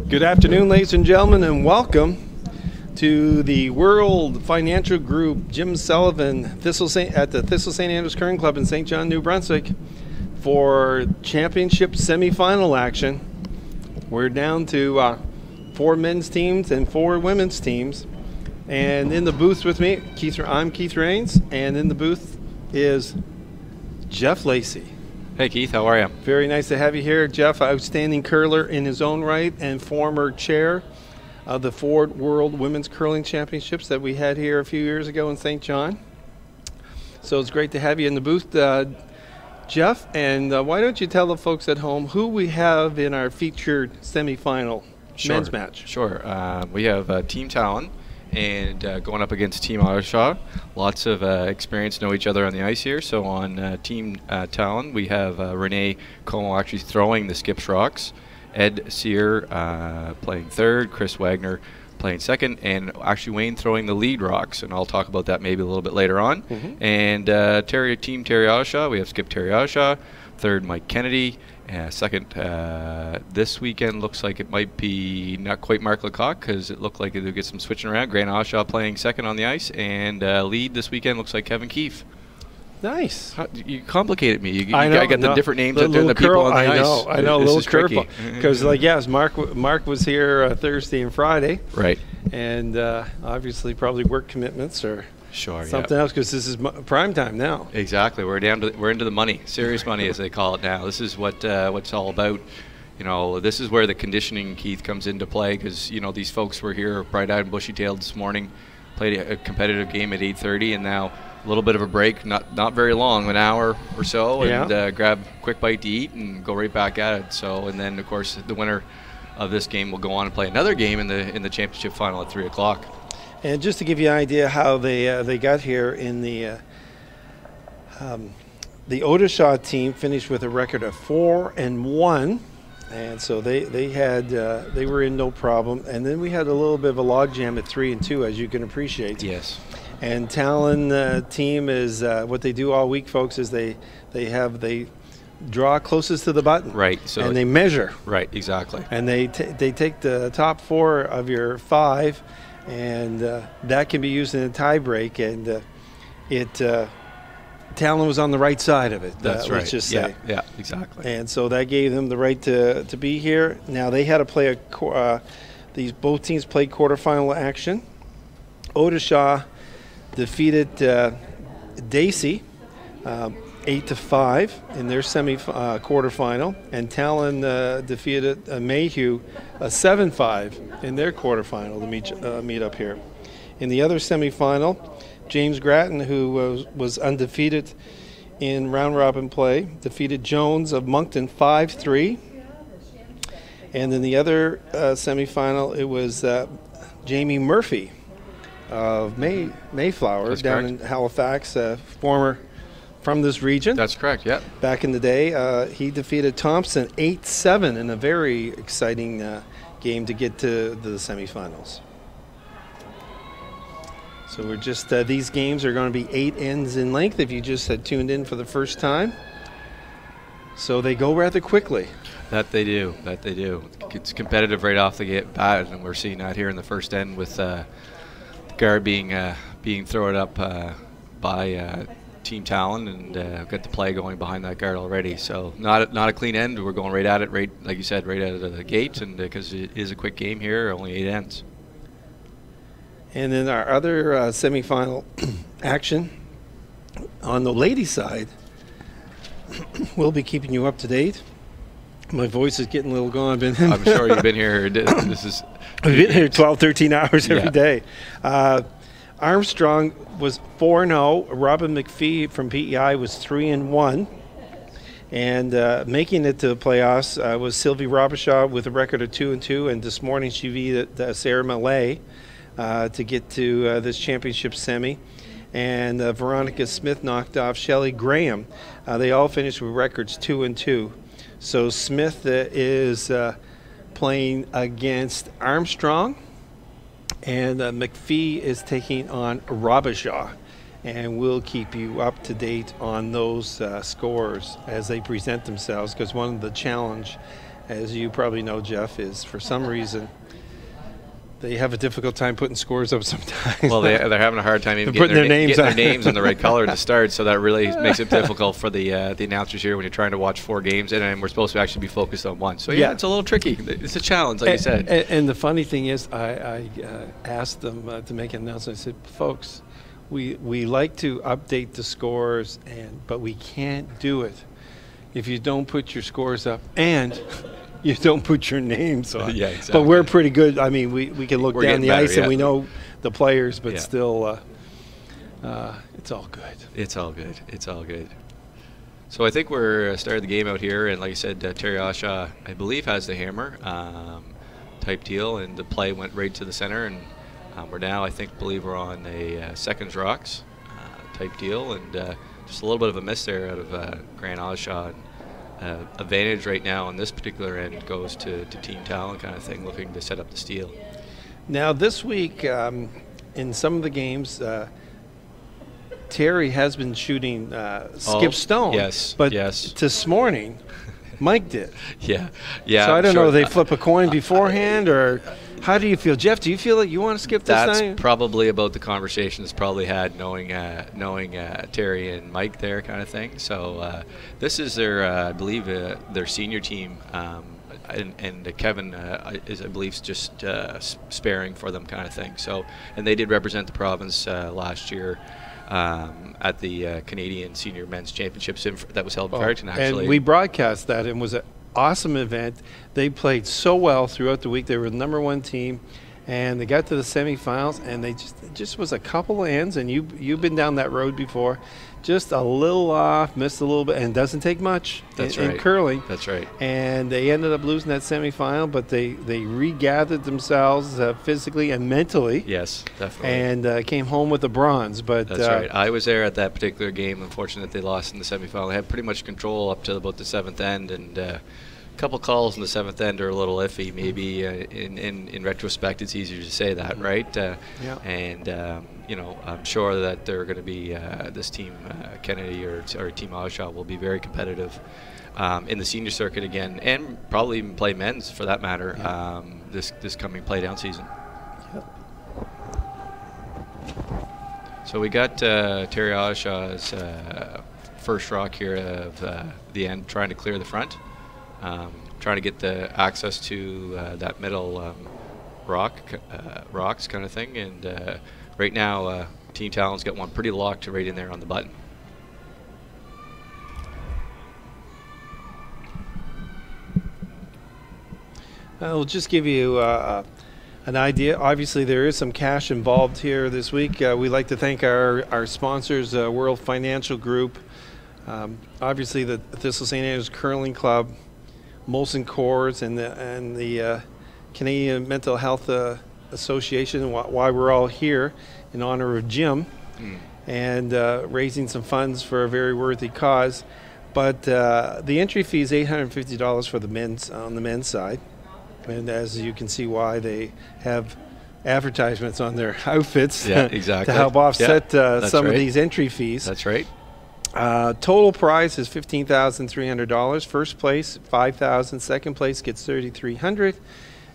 Good afternoon, ladies and gentlemen, and welcome to the World Financial Group Jim Sullivan at the Thistle St. Andrews Curling Club in St. John, New Brunswick for championship semifinal action. We're down to 4 men's teams and 4 women's teams. And in the booth with me, I'm Keith Rains, and in the booth is Jeff Lacey. Hey Keith, how are you? Very nice to have you here. Jeff, outstanding curler in his own right and former chair of the Ford World Women's Curling Championships that we had here a few years ago in St. John. So it's great to have you in the booth, Jeff. And why don't you tell the folks at home who we have in our featured semifinal men's match? Sure. We have Team Tallon and going up against Team Odishaw. Lots of experience, know each other on the ice here. So on Team Tallon, we have Renee Como actually throwing the skips rocks, Ed Sear playing third, Chris Wagner playing second, and actually Wayne throwing the lead rocks, and I'll talk about that maybe a little bit later on. And Team Terry Odishaw, we have Skip Terry Odishaw, third Mike Kennedy, second this weekend looks like it might be not quite Mark Lecoq because it looked like it would get some switching around. Grant Oshaw playing second on the ice, and lead this weekend looks like Kevin Keefe. Nice. You complicated me. I know. I got the different names out there than the people on the ice. I know. A little curveball. Because, yes, Mark was here Thursday and Friday. Right. And obviously probably work commitments or something else, because this is prime time now. Exactly. We're into the money, serious money as they call it now. This is what it's all about. You know, this is where the conditioning, Keith, comes into play, because you know these folks were here bright-eyed and bushy-tailed this morning, played a competitive game at 8:30, and now a little bit of a break, not very long, an hour or so, and grab a quick bite to eat and go right back at it. So, and then of course the winner of this game will go on and play another game in the championship final at 3 o'clock. And just to give you an idea how they got here, in the Odishaw team finished with a record of 4-1, and so they were in no problem. And then we had a little bit of a logjam at 3-2, as you can appreciate. Yes. And Tallon team is what they do all week, folks, is they draw closest to the button. Right. So and they measure. Right. Exactly. And they take the top 4 of your 5. And that can be used in a tie break, and Tallon was on the right side of it. That's right. Let's just say. Yeah, exactly. And so that gave them the right to be here. Now they had to play both teams played quarterfinal action. Odishaw defeated Dacey 8-5 in their quarterfinal, and Tallon defeated Mayhew 7-5 in their quarterfinal to meet up here. In the other semifinal, James Grattan, who was undefeated in round robin play, defeated Jones of Moncton 5-3. And in the other semifinal, it was Jamie Murphy of Mayflower. That's down correct. In Halifax, former from this region. That's correct, yeah. Back in the day, he defeated Thompson 8-7 in a very exciting game to get to the semifinals. So we're just, these games are going to be 8 ends in length if you just had tuned in for the first time. So they go rather quickly. That they do. It's competitive right off the bat, and we're seeing that here in the first end with the guard being thrown up by Team Tallon, and got the play going behind that guard already. So not a clean end. We're going right at it, right like you said, right out of the gate, and because it is a quick game here, only 8 ends. And then our other semifinal action on the ladies' side, we'll be keeping you up to date. My voice is getting a little gone. I'm sure you've been here. I've been here 12, 13 hours every day. Armstrong was 4-0. Robin McPhee from PEI was 3-1. And making it to the playoffs was Sylvie Robichaud with a record of 2-2. And this morning she beat Sarah Malay to get to this championship semi. And Veronica Smith knocked off Shelley Graham. They all finished with records 2-2. So Smith is playing against Armstrong, and McPhee is taking on Robichaud. And we'll keep you up to date on those scores as they present themselves, because one of the challenge as you probably know, Jeff, is for some reason they have a difficult time putting scores up sometimes. Well, they're having a hard time even getting their names in the right color to start, so that really makes it difficult for the announcers here when you're trying to watch 4 games, and we're supposed to actually be focused on one. So, yeah, it's a little tricky. It's a challenge, like you said. And the funny thing is, I asked them to make an announcement. I said, folks, we like to update the scores, but we can't do it if you don't put your scores up and you don't put your names on. Yeah, exactly. But we're pretty good. I mean, we can look down the ice and we know the players, but still, it's all good. It's all good. It's all good. So I think we're starting the game out here, and like I said, Terry Odishaw, I believe, has the hammer type deal, and the play went right to the center, and we're now, I believe we're on a seconds rocks type deal, and just a little bit of a miss there out of Grant Odishaw. Advantage right now on this particular end goes to Team Tallon kind of thing, looking to set up the steal. Now this week, in some of the games, Terry has been shooting skip stone. Yes, but yes. This morning, Mike did. Yeah. So I don't know, they flip a coin beforehand, or how do you feel? Jeff, do you feel like you want to skip this That's night? probably about the conversation that's probably had knowing Terry and Mike there kind of thing. So this is their, I believe, their senior team, and Kevin is, I believe, just sparing for them kind of thing. So, and they did represent the province last year at the Canadian Senior Men's Championships that was held in Fredericton, actually. And we broadcast that, and it was an awesome event. They played so well throughout the week. They were the #1 team, and they got to the semifinals, and it just was a couple of ends, and you've been down that road before. Just a little off, missed a little bit, and it doesn't take much in curling. That's right. And they ended up losing that semifinal, but they regathered themselves physically and mentally. Yes, definitely. And came home with the bronze. But that's right. I was there at that particular game. Unfortunately, they lost in the semifinal. They had pretty much control up to about the 7th end, and a couple calls in the 7th end are a little iffy. Maybe in retrospect, it's easier to say that, right? Yeah. And I'm sure that they're going to be this team, Kennedy or Team Odishaw, will be very competitive in the senior circuit again, and probably even play men's for that matter this coming play down season. Yep. So we got Terry Odishaw's first rock here of the end, trying to clear the front, trying to get the access to that middle rocks kind of thing, and right now Team Tallon's got one pretty locked right in there on the button. I'll just give you an idea. Obviously, there is some cash involved here this week. We'd like to thank our sponsors, World Financial Group, obviously the Thistle St. Andrews Curling Club, Molson Coors, and the Canadian Mental Health Association, and why we're all here in honor of Jim, and raising some funds for a very worthy cause. But the entry fee is $850 for the men's on the men's side. And as you can see why they have advertisements on their outfits exactly. to help offset some right. of these entry fees. That's right. Total prize is $15,300. First place, $5,000. Second place gets $3,300.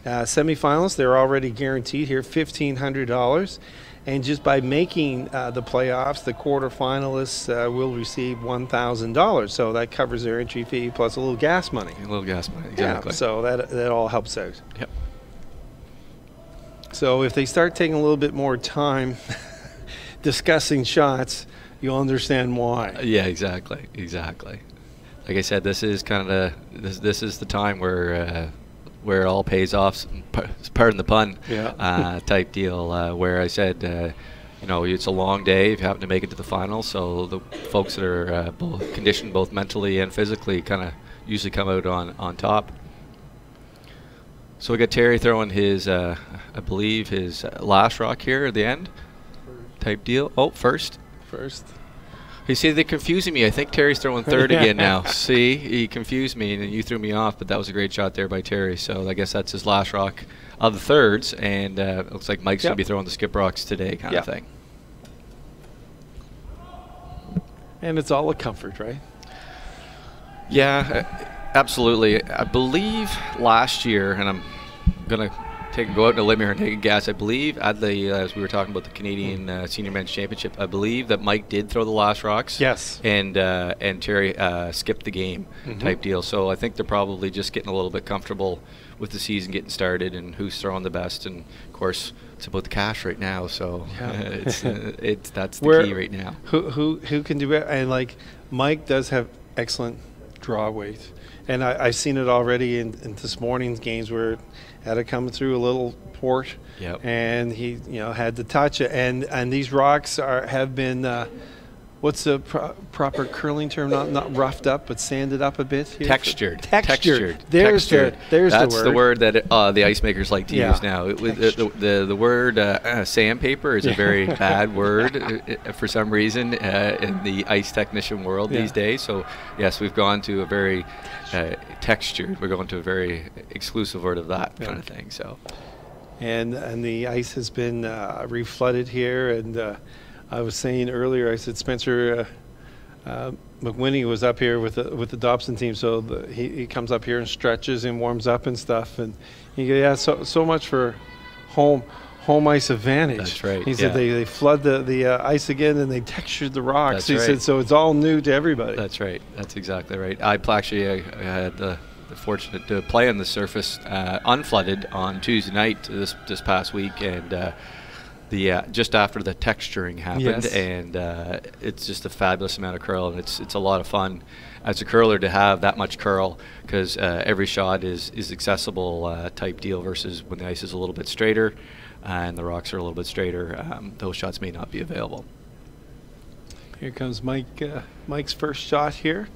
Semifinals, they're already guaranteed here, $1,500. And just by making the playoffs, the quarterfinalists will receive $1,000. So that covers their entry fee plus a little gas money. A little gas money, exactly. Yeah, so that all helps out. Yep. So if they start taking a little bit more time discussing shots, you'll understand why. Yeah, exactly. Like I said, this is kind of this is the time where it all pays off, pardon the pun, type deal, where I said, it's a long day if you happen to make it to the final, so the folks that are conditioned both mentally and physically kind of usually come out on top. So we got Terry throwing his, I believe, his last rock here at the end type deal. Oh, first. You see, they're confusing me. I think Terry's throwing third again now. See, he confused me, and you threw me off, but that was a great shot there by Terry. So I guess that's his last rock of the thirds, and it looks like Mike's going to be throwing the skip rocks today kind of thing. And it's all a comfort, right? Yeah. Absolutely. I believe last year, and I'm going to go out on a limb here and take a guess. I believe at the as we were talking about the Canadian Senior Men's Championship, I believe that Mike did throw the last rocks. Yes. And Terry skipped the game type deal. So I think they're probably just getting a little bit comfortable with the season getting started and who's throwing the best. And of course, it's about the cash right now. So that's the key right now. Who can do it? And like Mike does have excellent draw weight. And I've seen it already in this morning's games where it had to come through a little port, and he had to touch it. And these rocks have been what's the proper curling term? Not roughed up, but sanded up a bit. Here. Textured. There's That's the the word that the ice makers like to use now. The word sandpaper is a very bad word for some reason in the ice technician world these days. So yes, we've gone to a very textured. We're going to a very exclusive word of that kind of thing. So, and the ice has been reflooded here, and I was saying earlier, I said Spencer McWhinney was up here with the Dobson team, so he comes up here and stretches and warms up and stuff, and he goes, so much for home ice advantage. That's right. He said they flood the ice again and they textured the rocks. That's said so it's all new to everybody. That's right. That's exactly right. I had the fortunate to play on the surface unflooded on Tuesday night this past week, and just after the texturing happened, and it's just a fabulous amount of curl, and it's a lot of fun as a curler to have that much curl, because every shot is accessible type deal, versus when the ice is a little bit straighter and the rocks are a little bit straighter, those shots may not be available. Here comes Mike's first shot here.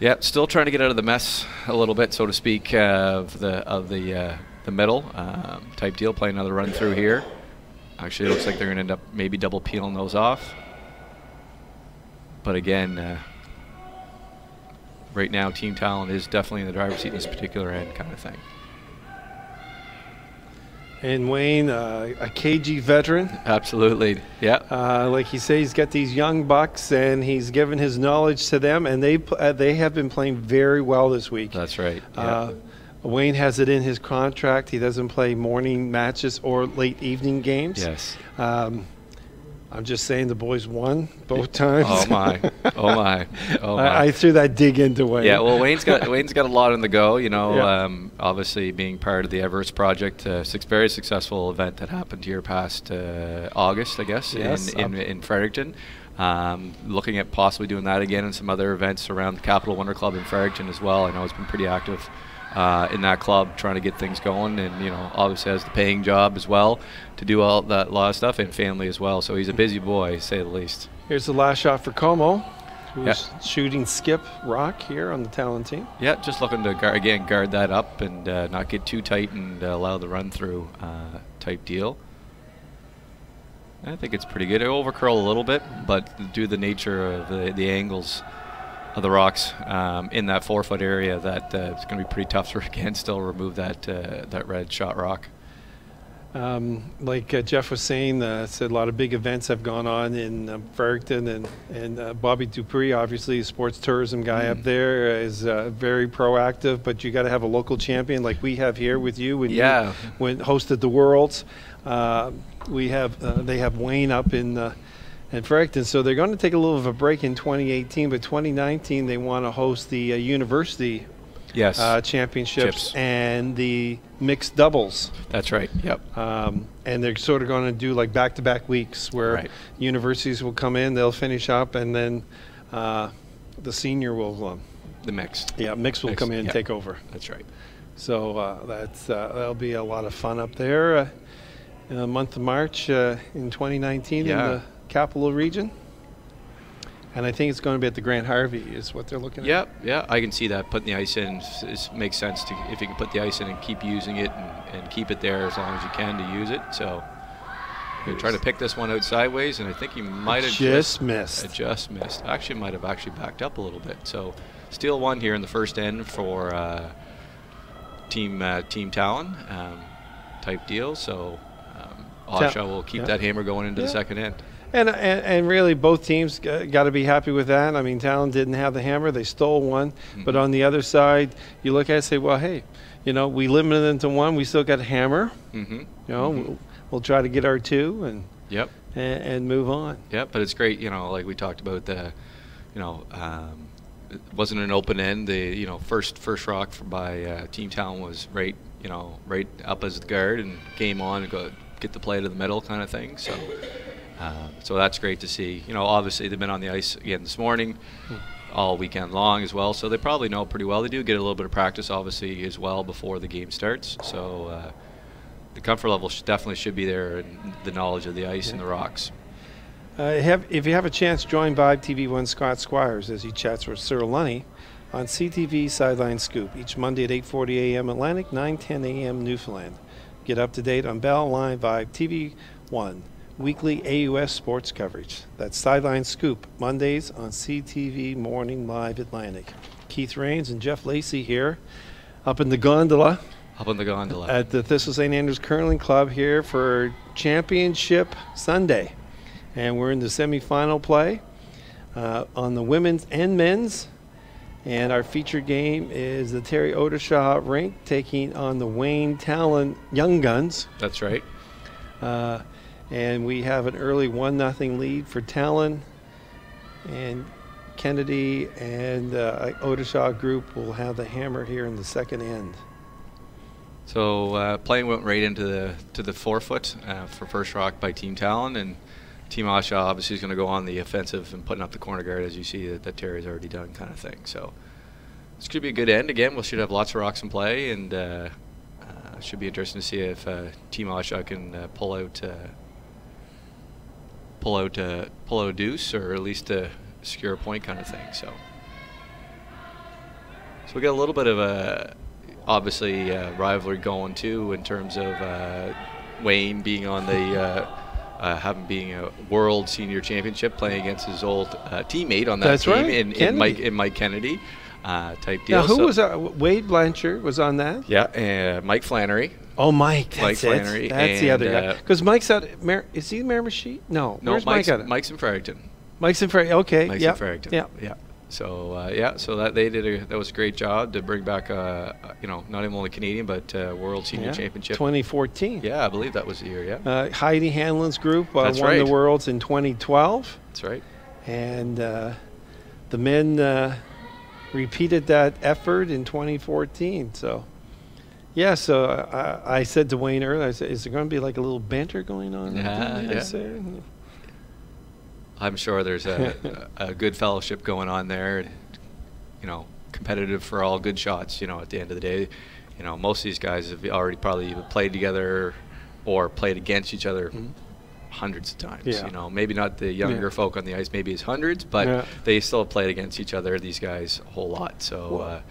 Yeah, still trying to get out of the mess a little bit, so to speak, of the middle type deal. Playing another run through here. Actually, it looks like they're going to end up maybe double peeling those off. But again, right now, Team Tallon is definitely in the driver's seat in this particular end kind of thing. And Wayne, a KG veteran. Absolutely, yeah. Like he says, he's got these young bucks, and he's given his knowledge to them, and they have been playing very well this week. That's right. Wayne has it in his contract. He doesn't play morning matches or late evening games. Yes. I'm just saying the boys won both times. Oh my! Oh my! Oh my! I threw that dig into Wayne. Yeah, well, Wayne's got a lot on the go. Obviously being part of the Everest project, very successful event that happened here past August, I guess, in Fredericton. Looking at possibly doing that again and some other events around the Capital Wonder Club in Fredericton as well. I know he's been pretty active in that club, trying to get things going, and obviously has the paying job as well to do all that lot of stuff, and family as well. So he's a busy boy, to say the least. Here's the last shot for Como, who's shooting skip rock here on the Tallon team. Yeah, just looking to guard that up and not get too tight and allow the run through type deal. I think it's pretty good. It overcurl a little bit, but due to the nature of the angles of the rocks in that 4-foot area, that it's going to be pretty tough to again still remove that red shot rock. Like Jeff was saying, said a lot of big events have gone on in Fredericton, and Bobby Dupree, obviously a sports tourism guy up there, is very proactive, but you got to have a local champion like we have here with you when you hosted the Worlds. They have Wayne up in Fredericton, so they're going to take a little of a break in 2018, but 2019 they want to host the university championships and the mixed doubles. That's right. Yep. And they're sort of going to do like back-to-back weeks where universities will come in, they'll finish up, and then the senior will the mixed. Yeah, mixed will come in and take over. That's right. So that'll be a lot of fun up there in the month of March in 2019 in the Capital Region. And I think it's going to be at the Grand Harvey is what they're looking at. Yeah, I can see that. Putting the ice in makes sense if you can put the ice in and keep using it and keep it there as long as you can to use it. So you're trying to pick this one out sideways, and I think he might have just missed. Actually, might have backed up a little bit. So steal one here in the first end for Team Tallon type deal. So Odishaw will keep that hammer going into the second end. And really, both teams got to be happy with that. I mean, Tallon didn't have the hammer; they stole one. But on the other side, you look at it and say, well, hey, we limited them to one. We still got a hammer. We'll try to get our two and move on. Yep, but it's great. Like we talked about the, it wasn't an open end. The first rock by Team Tallon was right up as the guard and game on and go get the play to the middle kind of thing. So. So that's great to see. Obviously they've been on the ice again this morning, all weekend long as well. So they probably know pretty well. They do get a little bit of practice, obviously, as well before the game starts. So the comfort level definitely should be there, and the knowledge of the ice and the rocks. If you have a chance, join Vibe TV1 Scott Squires as he chats with Cyril Lunny on CTV Sideline Scoop each Monday at 8:40 a.m. Atlantic, 9:10 a.m. Newfoundland. Get up to date on Bell Line Vibe TV1. Weekly AUS sports coverage. That's Sideline Scoop, Mondays on CTV Morning Live Atlantic. Keith Rains and Jeff Lacey here, up in the gondola. At the Thistle St. Andrews Curling Club here for Championship Sunday. And we're in the semifinal play on the women's and men's. And our featured game is the Terry Odishaw rink taking on the Wayne Tallon Young Guns. That's right. And we have an early 1-0 lead for Tallon, and Kennedy and Odishaw group will have the hammer here in the second end. So playing went right into the forefoot for first rock by Team Tallon, and Team Odishaw obviously is going to go on the offensive and putting up the corner guard, as you see that Terry's already done, kind of thing. So this could be a good end. Again, we should have lots of rocks in play, and it should be interesting to see if Team Odishaw can pull out a deuce, or at least secure a point, kind of thing. So we got a little bit of a obviously rivalry going too, in terms of Wayne being on the being a World Senior Championship, playing against his old teammate on that That's team right. in Mike Kennedy type deal. Now, who was Wade Blanchard was on that? Yeah, Mike Flannery. Oh, Mike. That's Flannery. That's the other guy. Because Mike's out. Is he Miramichi? No. Where's Mike's Mike at? Mike's in Fredericton. Mike's in Fredericton. Okay. Mike's in Fredericton. Yeah. So that they did that was a great job to bring back not only Canadian but World Senior Championship 2014. Yeah, I believe that was the year. Yeah. Heidi Hanlon's group won right. the Worlds in 2012. That's right. And the men repeated that effort in 2014. So. Yeah, so I said to Wayne earlier, I said, is there going to be like a little banter going on? Yeah. I'm sure there's a good fellowship going on there. Competitive for all good shots. At the end of the day, most of these guys have already probably played together or played against each other hundreds of times. Yeah. Maybe not the younger folk on the ice, maybe it's hundreds, but they still have played against each other, these guys, a whole lot. So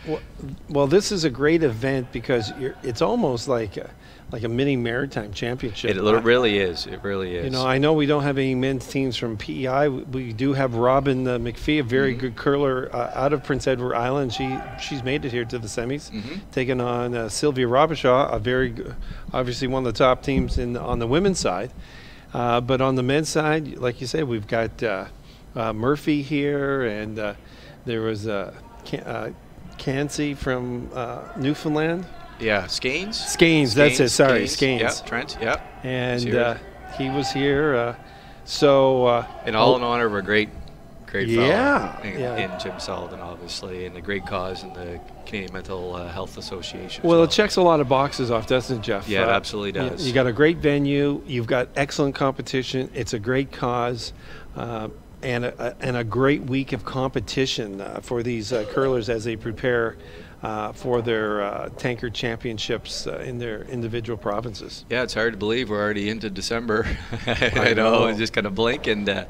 well, this is a great event because it's almost like a mini maritime championship. It really is. It really is. I know we don't have any men's teams from PEI. We do have Robin McPhee, a very good curler out of Prince Edward Island. She's made it here to the semis, taking on Sylvia Robichaud, a very obviously one of the top teams on the women's side. But on the men's side, like you said, we've got Murphy here, and there was Cansey from Newfoundland. Yeah, Skanes. Skanes, that's it. Sorry, Skanes. Yeah, Trent. Yeah. And he was here. And all in honor of a great fellow. Yeah. Jim Sullivan, obviously, and the great cause in the Canadian Mental Health Association. Well, it checks a lot of boxes off, doesn't it, Jeff? Yeah, it absolutely does. You got a great venue. You've got excellent competition. It's a great cause. And a great week of competition for these curlers as they prepare for their tankard championships in their individual provinces. Yeah, it's hard to believe we're already into December. I know, just kind of blink, and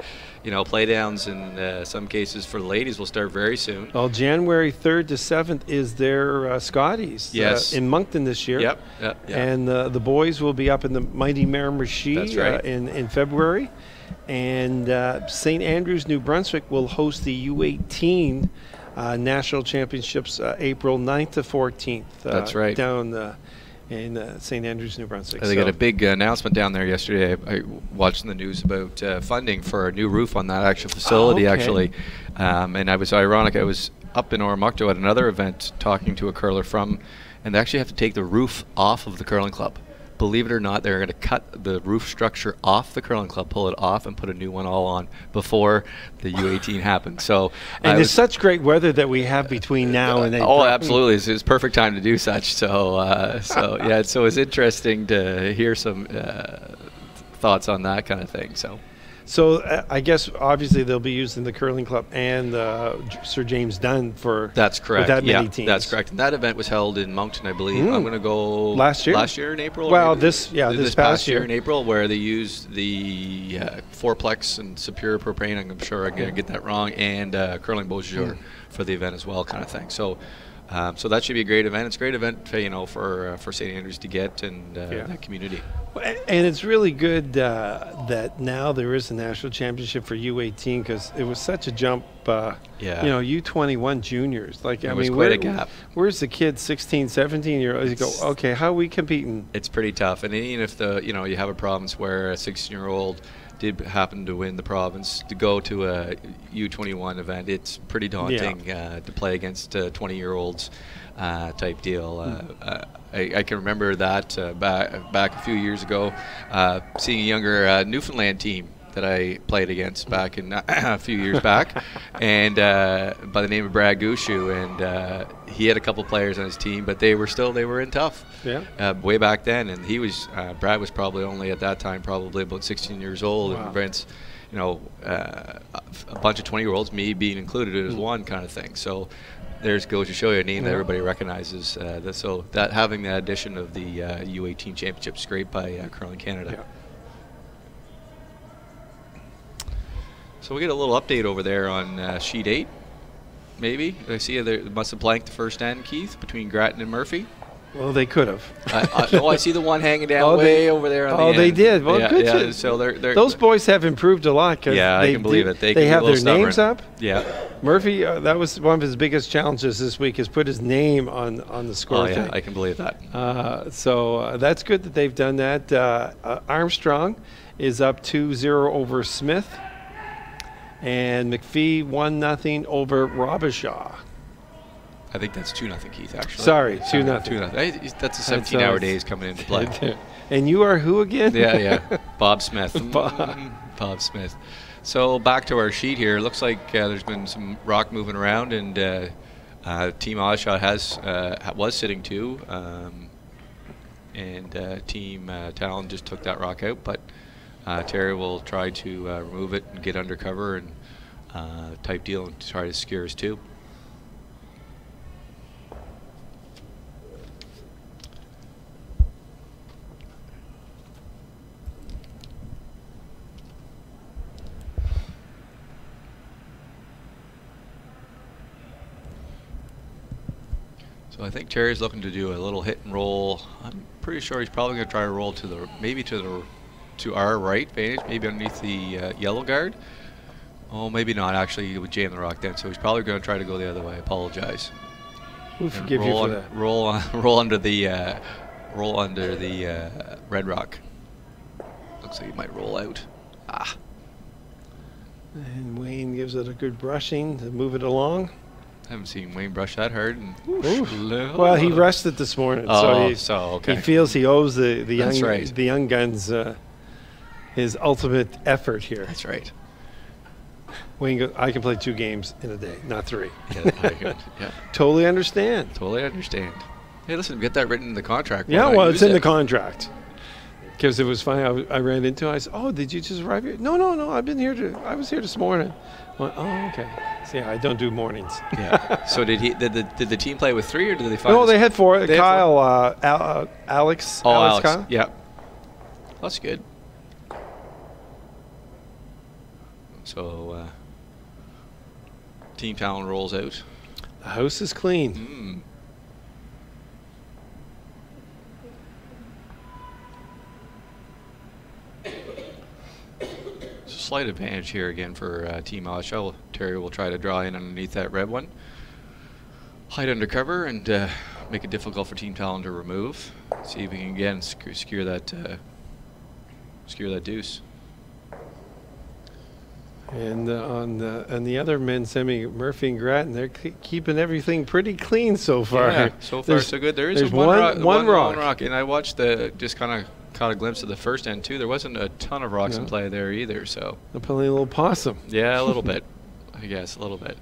play downs in some cases for the ladies will start very soon. Well, January 3rd to 7th is their Scotties in Moncton this year. Yep. And the boys will be up in the mighty Miramichi in February. And St. Andrews, New Brunswick will host the U18 National Championships April 9th to 14th. That's right. Down in St. Andrews, New Brunswick. They got a big announcement down there yesterday. I watched in the news about funding for a new roof on that actual facility, actually. And I was ironic. I was up in Oromocto at another event talking to a curler and they actually have to take the roof off of the curling club. Believe it or not, they're going to cut the roof structure off the curling club, pull it off, and put a new one all on before the U18 happens. So, and there's such great weather that we have between now and then. Oh, absolutely! It's perfect time to do such. So, yeah. So it's interesting to hear some thoughts on that kind of thing. So I guess obviously they'll be using the curling club and Sir James Dunn for that's correct. That many teams. That's correct. And that event was held in Moncton, I believe. I'm going to go last year in April. Well, this past year in April, where they used the fourplex and Superior propane. I'm sure I'm going to get that wrong, and curling Beausejour for the event as well, kind of thing. So that should be a great event. It's a great event, for St. Andrews to get and that community. And it's really good that now there is a national championship for U18 because it was such a jump. U21 juniors. Quite a gap. Where's the kids, 16, 17 year olds? You go, okay, how are we competing? It's pretty tough. And even if you have a province where a 16-year-old did happen to win the province, to go to a U21 event, it's pretty daunting to play against 20-year-olds type deal. I can remember that back a few years ago, seeing a younger Newfoundland team that I played against back in a few years back, and by the name of Brad Gushu, and he had a couple players on his team, but they were in tough. Way back then, and Brad was probably only at that time probably about 16 years old. Wow. And Vince, a bunch of 20-year-olds, me being included as one kind of thing. So there's goes to show you a name that everybody recognizes. So that having that addition of the U18 championship is great by Curling Canada. Yeah. So we get a little update over there on sheet 8. Maybe I see they must have blanked the first end, Keith, between Grattan and Murphy. Well, they could have. I see the one hanging down way over there. On the they end. did. Well, good. Yeah. So those boys have improved a lot. I can believe it. They have their names up. Yeah. Murphy, that was one of his biggest challenges this week, is put his name on the score. Oh, yeah, I can believe that. So that's good that they've done that. Armstrong is up 2-0 over Smith, and McPhee 1-0 over Robichaud. I think that's 2-0, Keith, actually. Sorry, 2-0. 2-0. That's a 17-hour days coming into play. And you are who again? Yeah. Bob Smith. Bob Smith. So back to our sheet here. Looks like there's been some rock moving around, and Team Odishaw was sitting 2, and Team Tallon just took that rock out, but Terry will try to remove it and get undercover and type deal and try to secure his 2. So I think Terry's looking to do a little hit and roll. I'm pretty sure he's probably going to try to roll to our right vantage, maybe underneath the yellow guard. Oh, maybe not. Actually, he would jam the rock then. So he's probably going to try to go the other way. I apologize. We'll forgive you for that. Roll under the red rock. Looks like he might roll out. And Wayne gives it a good brushing to move it along. I haven't seen Wayne brush that hard. Well, he rested this morning, so he feels he owes the young guns his ultimate effort here. That's right. Wayne goes, I can play 2 games in a day, not 3. Yeah. Totally understand. Totally understand. Hey, listen, get that written in the contract. Yeah, well, it's in the contract. Because it was funny, I ran into him. I said, "Oh, did you just arrive here?" No. I was here this morning. I went, "Oh, okay." So yeah, I don't do mornings. Yeah. So did the team play with 3, or did they find? No, they had 4. Kyle, Alex. Oh, Alex. Kyle? Yeah. That's good. So Team Tallon rolls out. The house is clean. Slight advantage here again for Team Odishaw. Terry will try to draw in underneath that red one. Hide under cover and make it difficult for Team Tallon to remove. See if we can again skewer that deuce. And on the other men's semi, Murphy and Grattan, they're keeping everything pretty clean so far. Yeah, so far so good. There is one rock, and I watched just kind of caught a glimpse of the first end too. There wasn't a ton of rocks in play there either. So they're playing a little possum. Yeah, a little bit. I guess a little bit.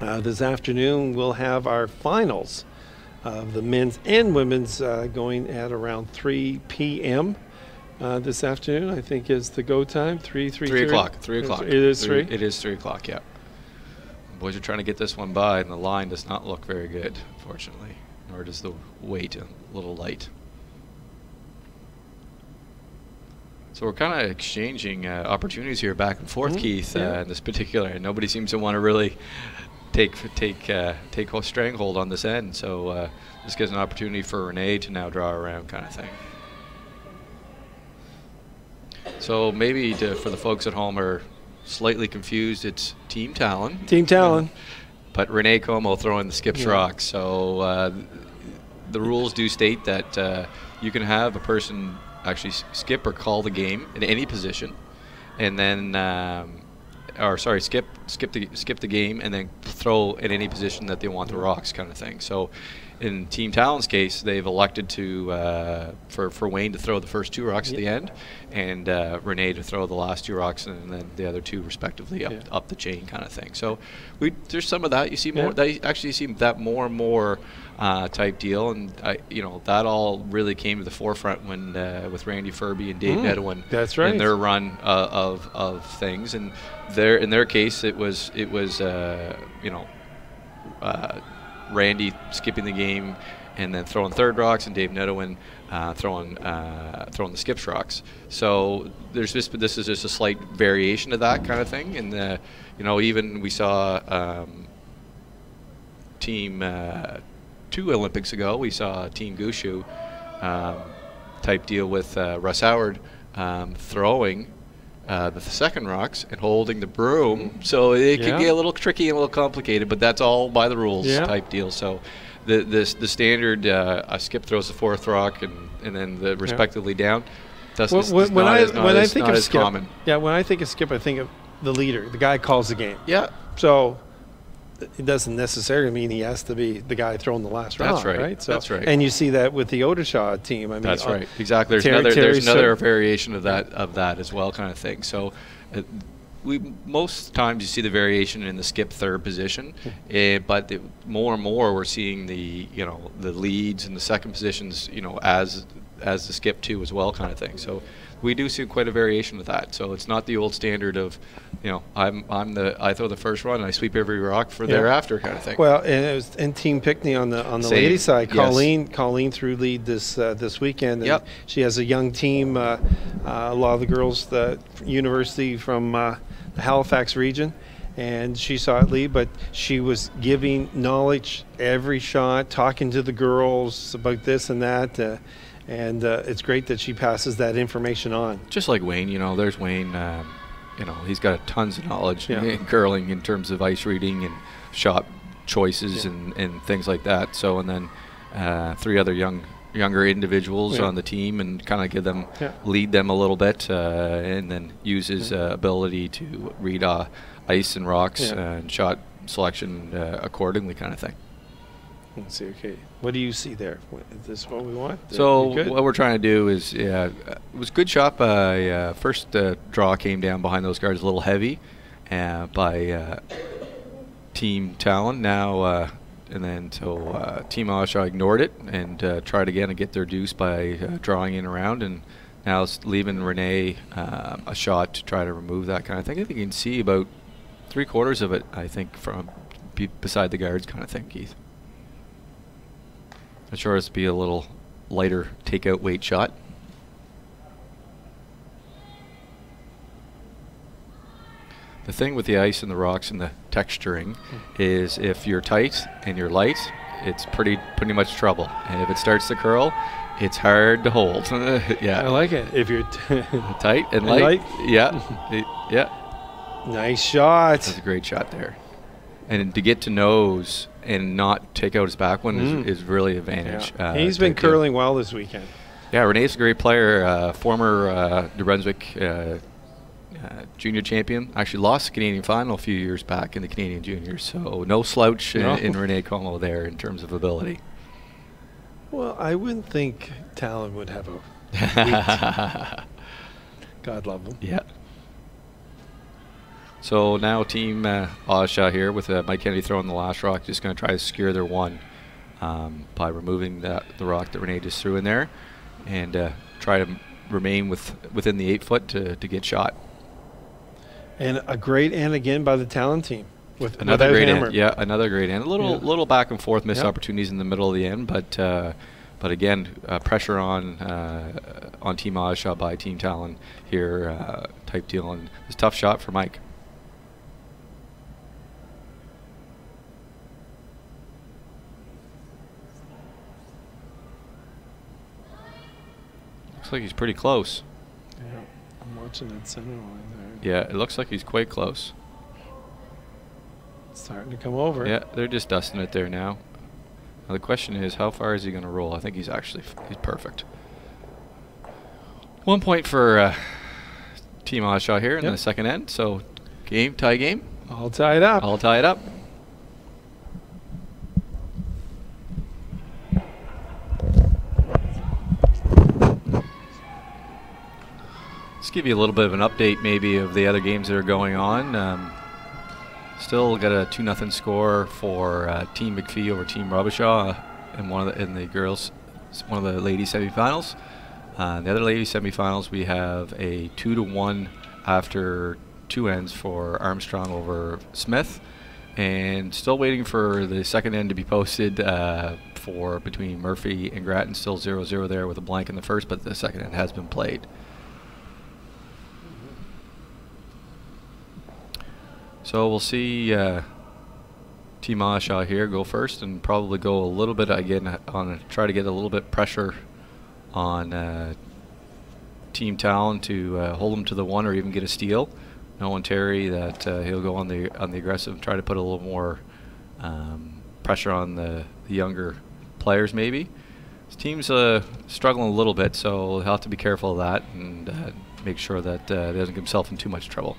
This afternoon we'll have our finals of the men's and women's going at around 3 p.m. This afternoon, I think, is the go time. 3 o'clock. 3 o'clock. It is 3? It is 3 o'clock, yeah. Boys are trying to get this one by, and the line does not look very good, unfortunately. Nor does the weight a little light. So we're kind of exchanging opportunities here back and forth, Keith, in this particular. And nobody seems to want to really take stranglehold on this end. So this gives an opportunity for Renee to now draw around, kind of thing. So maybe for the folks at home are slightly confused, it's Team Tallon. Team Tallon. But Renee Como throwing the skips rocks. So the rules do state that you can have a person actually skip or call the game in any position, and then skip the game and then throw in any position that they want the rocks, kind of thing. So in Team Tallon's case, they've elected to for Wayne to throw the first 2 rocks at the end, and Renee to throw the last 2 rocks, and then the other 2 respectively up the chain, kind of thing. So there's some of that. You see more. That actually see that more and more type deal, and that all really came to the forefront when with Randy Furby and Dave Nedwin. That's right. In their run of things, and in their case, it was Randy skipping the game and then throwing third rocks, and Dave Nedwin throwing the skips rocks. So this is just a slight variation of that kind of thing. And even we saw team 2 Olympics ago, we saw Team Gushu type deal with Russ Howard throwing the second rocks and holding the broom. So it can get a little tricky and a little complicated, but that's all by the rules type deal. So the standard a skip throws the 4th rock and then the respectively down. When I think of skip, common. Yeah, when I think of skip, I think of the leader, the guy calls the game. Yeah. So it doesn't necessarily mean he has to be the guy throwing the last round. That's right. So, that's right. And you see that with the Odishaw team. I mean, that's right. Exactly. There's another variation of that as well, kind of thing. So most times you see the variation in the skip third position, but more and more we're seeing the leads and the second positions as the skip 2 as well, kind of thing. So we do see quite a variation of that. So it's not the old standard of, I throw the first run and I sweep every rock for thereafter, kind of thing. Well, and it was in Team Pickney on the ladies' side. Colleen threw lead this weekend. And she has a young team. A lot of the girls, the university from the Halifax region, and she saw it lead, but she was giving knowledge every shot, talking to the girls about this and that. And it's great that she passes that information on. Just like Wayne, there's Wayne. He's got tons of knowledge in curling in terms of ice reading and shot choices and things like that. So, and then 3 other younger individuals on the team, and kind of lead them a little bit, and then use his ability to read ice and rocks and shot selection accordingly, kind of thing. Let's see. Okay, what do you see there? Is this what we want? So what we're trying to do is, it was a good shot by first draw came down behind those guards a little heavy by Team Tallon. Now and then Team Odishaw ignored it and tried again to get their deuce by drawing in around, and now it's leaving Renee a shot to try to remove that kind of thing. I think you can see about 3/4 of it, I think, from beside the guards, kind of thing, Keith. It sure has to be a little lighter takeout weight shot. The thing with the ice and the rocks and the texturing is if you're tight and you're light, it's pretty much trouble. And if it starts to curl, it's hard to hold. I like it. If you're tight and light. Yeah. Nice shot. That's a great shot there. and to get to nose and not take out his back one is really advantage. Yeah. He's been curling well this weekend. Yeah, Renee's a great player, former New Brunswick junior champion. Actually lost the Canadian final a few years back in the Canadian juniors, so no slouch in Renee Como there in terms of ability. Well, I wouldn't think Tallon would have a week. God love him. Yeah. So now Team Odishaw here with Mike Kennedy throwing the last rock, just going to try to secure their one by removing the rock that Renee just threw in there, and try to remain within the 8 foot to get shot. And a great end again by the Tallon team. With another great hammer. end. Yeah, another great end. A little back and forth missed opportunities in the middle of the end, but again, pressure on Team Odishaw by Team Tallon here type deal, and it's a tough shot for Mike. Looks like he's pretty close. Yeah, I'm watching that center line there. Yeah, it looks like he's quite close. It's starting to come over. Yeah, they're just dusting it there now. Now the question is, how far is he going to roll? I think he's perfect. 1 point for Team Odishaw here in the second end. So tie game. All tied up. All tied up. Let's give you a little bit of an update maybe of the other games that are going on. Still got a 2-0 score for Team McPhee over Team Robichaud in the girls, one of the ladies semifinals. The other ladies semifinals, we have a 2-1 after 2 ends for Armstrong over Smith, and still waiting for the second end to be posted for between Murphy and Grattan. Still 0-0 there with a blank in the first, but the second end has been played. So we'll see Team Odishaw here go first, and probably go a little bit again try to get a little bit pressure on Team Tallon to hold them to the 1 or even get a steal. Knowing Terry that he'll go on the aggressive, try to put a little more pressure on the younger players maybe. This team's struggling a little bit, so he'll have to be careful of that and make sure that he doesn't get himself in too much trouble.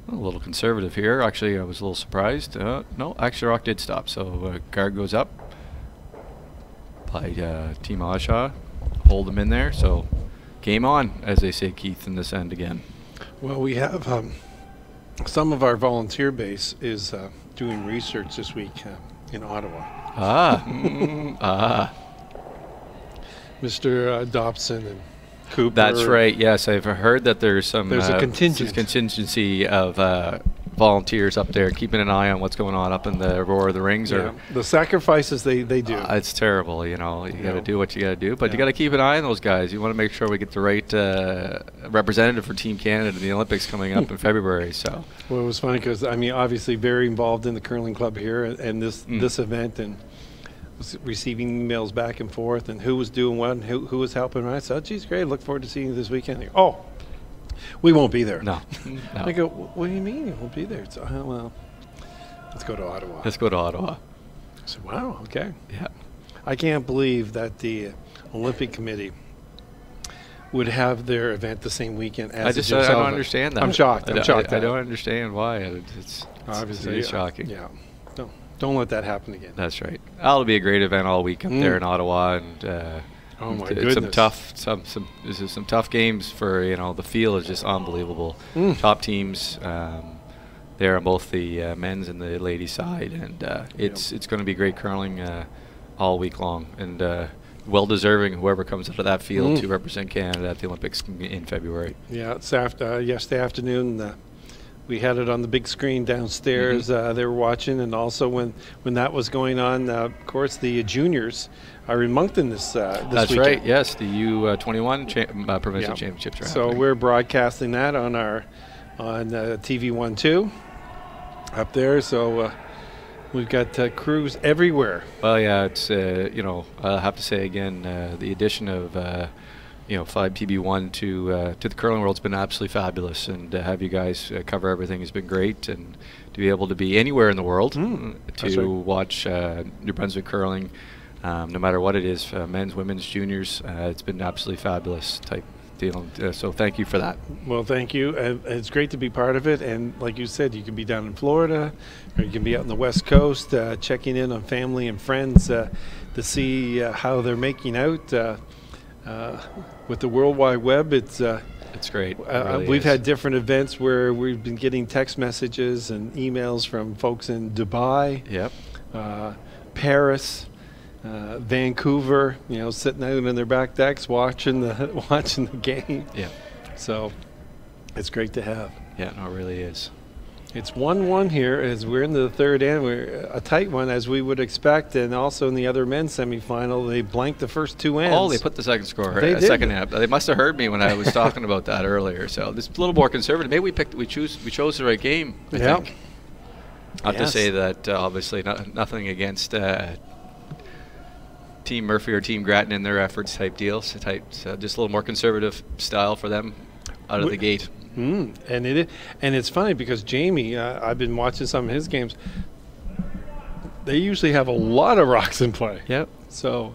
A little conservative here. Actually, I was a little surprised. No, actually, rock did stop. So guard goes up by Team Odishaw. Hold them in there. So game on, as they say, Keith, in this end again. Well, we have some of our volunteer base is doing research this week in Ottawa. Mr. Dobson and Cooper. That's right. Yes, I've heard that there's a contingency of volunteers up there keeping an eye on what's going on up in the Roar of the Rings. Or the sacrifices they do. It's terrible, you know. You got to do what you got to do, but you got to keep an eye on those guys. You want to make sure we get the right representative for Team Canada in the Olympics coming up in February. So. Well, it was funny because I mean, obviously, very involved in the curling club here and this event, and was receiving emails back and forth, and who was doing what, and who was helping. And I said, "Oh, geez, great! Look forward to seeing you this weekend." Oh, we won't be there. No. I go, "What do you mean you won't be there?" It's, well, let's go to Ottawa. Let's go to Ottawa. I said, "Wow, okay." Yeah. I can't believe that the Olympic Committee would have their event the same weekend as I don't understand that. I'm shocked. I don't understand why. It's obviously really shocking. Yeah. No, don't let that happen again. That's right. That'll be a great event all week up there in Ottawa, and oh my goodness, some tough games for the field is just unbelievable. Top teams there on both the men's and the ladies side, and it's going to be great curling all week long, and well deserving whoever comes out of that field to represent Canada at the Olympics in February. Yeah, it's yesterday afternoon. We had it on the big screen downstairs. They were watching, and also when that was going on, of course, the juniors are in Moncton this That's weekend. right. Yes, the U21 provincial championships are happening. So we're broadcasting that on TV 1-2 up there. So We've got crews everywhere. Well, yeah, it's I'll have to say again, the addition of 5 TB1 to the curling world's been absolutely fabulous, and to have you guys cover everything has been great, and to be able to be anywhere in the world to watch New Brunswick curling, no matter what it is, men's, women's, juniors, it's been absolutely fabulous type deal. So thank you for that. Well, thank you. It's great to be part of it, and like you said, you can be down in Florida, or you can be out on the West Coast, checking in on family and friends to see how they're making out. With the World Wide Web, it's great. Really we've had different events where we've been getting text messages and emails from folks in Dubai, Paris, Vancouver, sitting out in their back decks watching the game. Yeah. So it's great to have. Yeah, no, it really is. It's 1-1 here as we're into the third end. We're a tight one as we would expect, and also in the other men's semifinal, they blanked the first two ends. Oh, they put the second score. They did. Second half. They must have heard me when I was talking about that earlier. So this is a little more conservative. Maybe we chose the right game. I think. Not to say that obviously nothing against Team Murphy or Team Grattan in their efforts type deals. Just a little more conservative style for them out of the gate. And it's funny because Jamie, I've been watching some of his games. They usually have a lot of rocks in play. Yep. So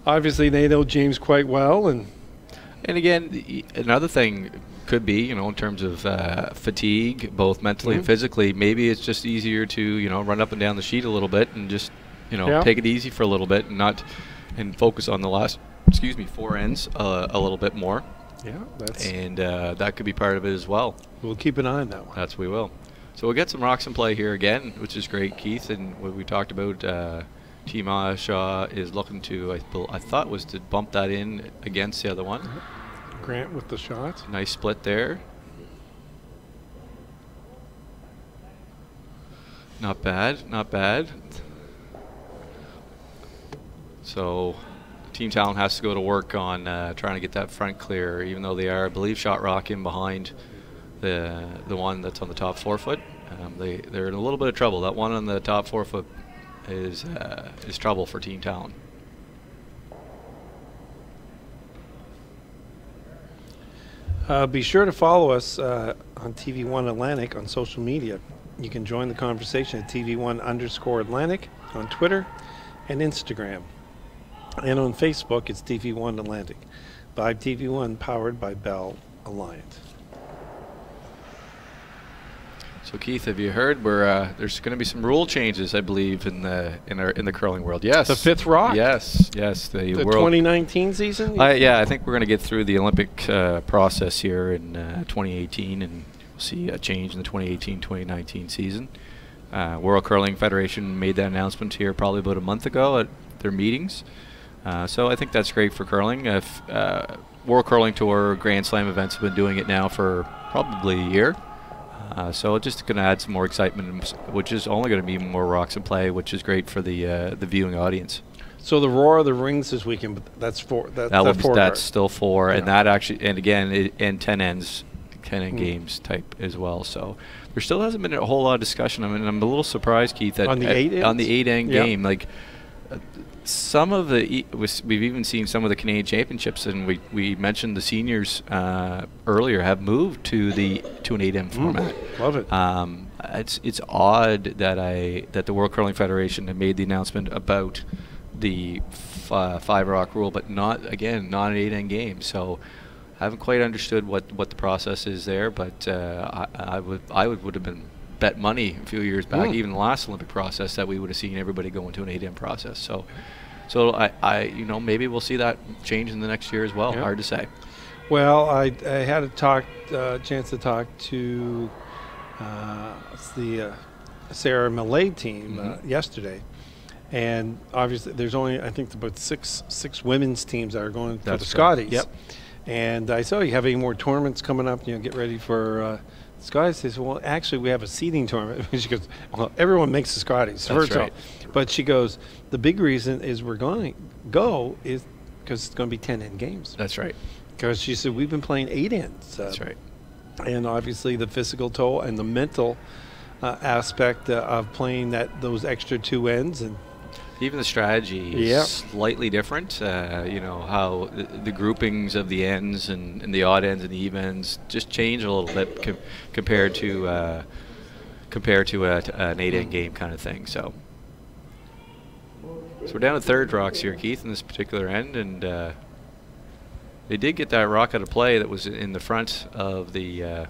obviously they know James quite well, and again, another thing could be, in terms of fatigue, both mentally and physically. Maybe it's just easier to run up and down the sheet a little bit and just take it easy for a little bit and focus on the last 4 ends a little bit more. Yeah, that could be part of it as well. We'll keep an eye on that one. We will. So we'll get some rocks in play here again, which is great, Keith. And what we talked about, Team Odishaw is looking to, I thought, was to bump that in against the other one. Grant with the shot. Nice split there. Not bad, not bad. So Team Tallon has to go to work on trying to get that front clear, even though they are, I believe, shot rock in behind the one that's on the top forefoot. They're in a little bit of trouble. That one on the top forefoot is trouble for Team Tallon. Be sure to follow us on TV1 Atlantic on social media. You can join the conversation at TV1_Atlantic on Twitter and Instagram. And on Facebook, it's TV1 Atlantic. By TV1, powered by Bell Alliance. So Keith, have you heard there's going to be some rule changes, I believe, in the curling world? Yes. The fifth rock. Yes. The 2019 season. Yeah, I think we're going to get through the Olympic process here in 2018, and we'll see a change in the 2018-2019 season. World Curling Federation made that announcement here probably about a month ago at their meetings. So I think that's great for curling. World Curling Tour Grand Slam events have been doing it now for probably a year. So it's just going to add some more excitement, which is only going to be more rocks in play, which is great for the viewing audience. So the Roar of the Rings this weekend, but that's four. That's still 4, yeah. And that actually, and again, and 10 ends, 10 end games type as well. So there still hasn't been a whole lot of discussion. I mean, I'm a little surprised, Keith, that on the 8 end game, like. Some of we've even seen some of the Canadian championships, and we mentioned the seniors earlier have moved to an 8M format. Love it. It's odd that the World Curling Federation had made the announcement about the 5-rock rule, but not an 8M game. So I haven't quite understood what the process is there, but I would have been bet money a few years back, even the last Olympic process, that we would have seen everybody go into an 8M process. So I maybe we'll see that change in the next year as well. Hard to say. Well, I had a chance to talk to the Sarah Millay team yesterday, and obviously there's only, I think, about six women's teams that are going for the Scotties. Yep. And I saw, you have any more tournaments coming up? Get ready for. Scotties says, well, actually, we have a seeding tournament. She goes, well, everyone makes the Scotties. That's right. But she goes, the big reason is we're going to go is because it's going to be 10 end games. That's right. Because she said, we've been playing 8 ends. That's right. And obviously the physical toll and the mental aspect of playing those extra two ends. And even the strategy is slightly different. You know, how the groupings of the ends and the odd ends and the even ends just change a little bit compared to an 8-end game kind of thing. So we're down to third rocks here, Keith, in this particular end, and they did get that rock out of play that was in the front of the.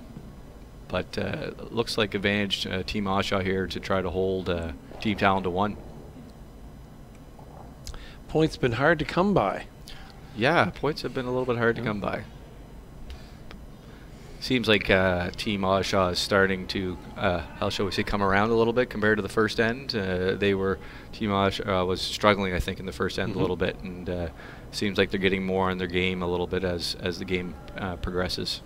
But looks like advantage Team Odishaw here to try to hold Team Tallon to 1. Points been hard to come by. Yeah, points have been a little bit hard to come by. Seems like Team Odishaw is starting to, how shall we say, come around a little bit compared to the first end. Team Odishaw was struggling, I think, in the first end a little bit, and seems like they're getting more in their game a little bit as the game progresses.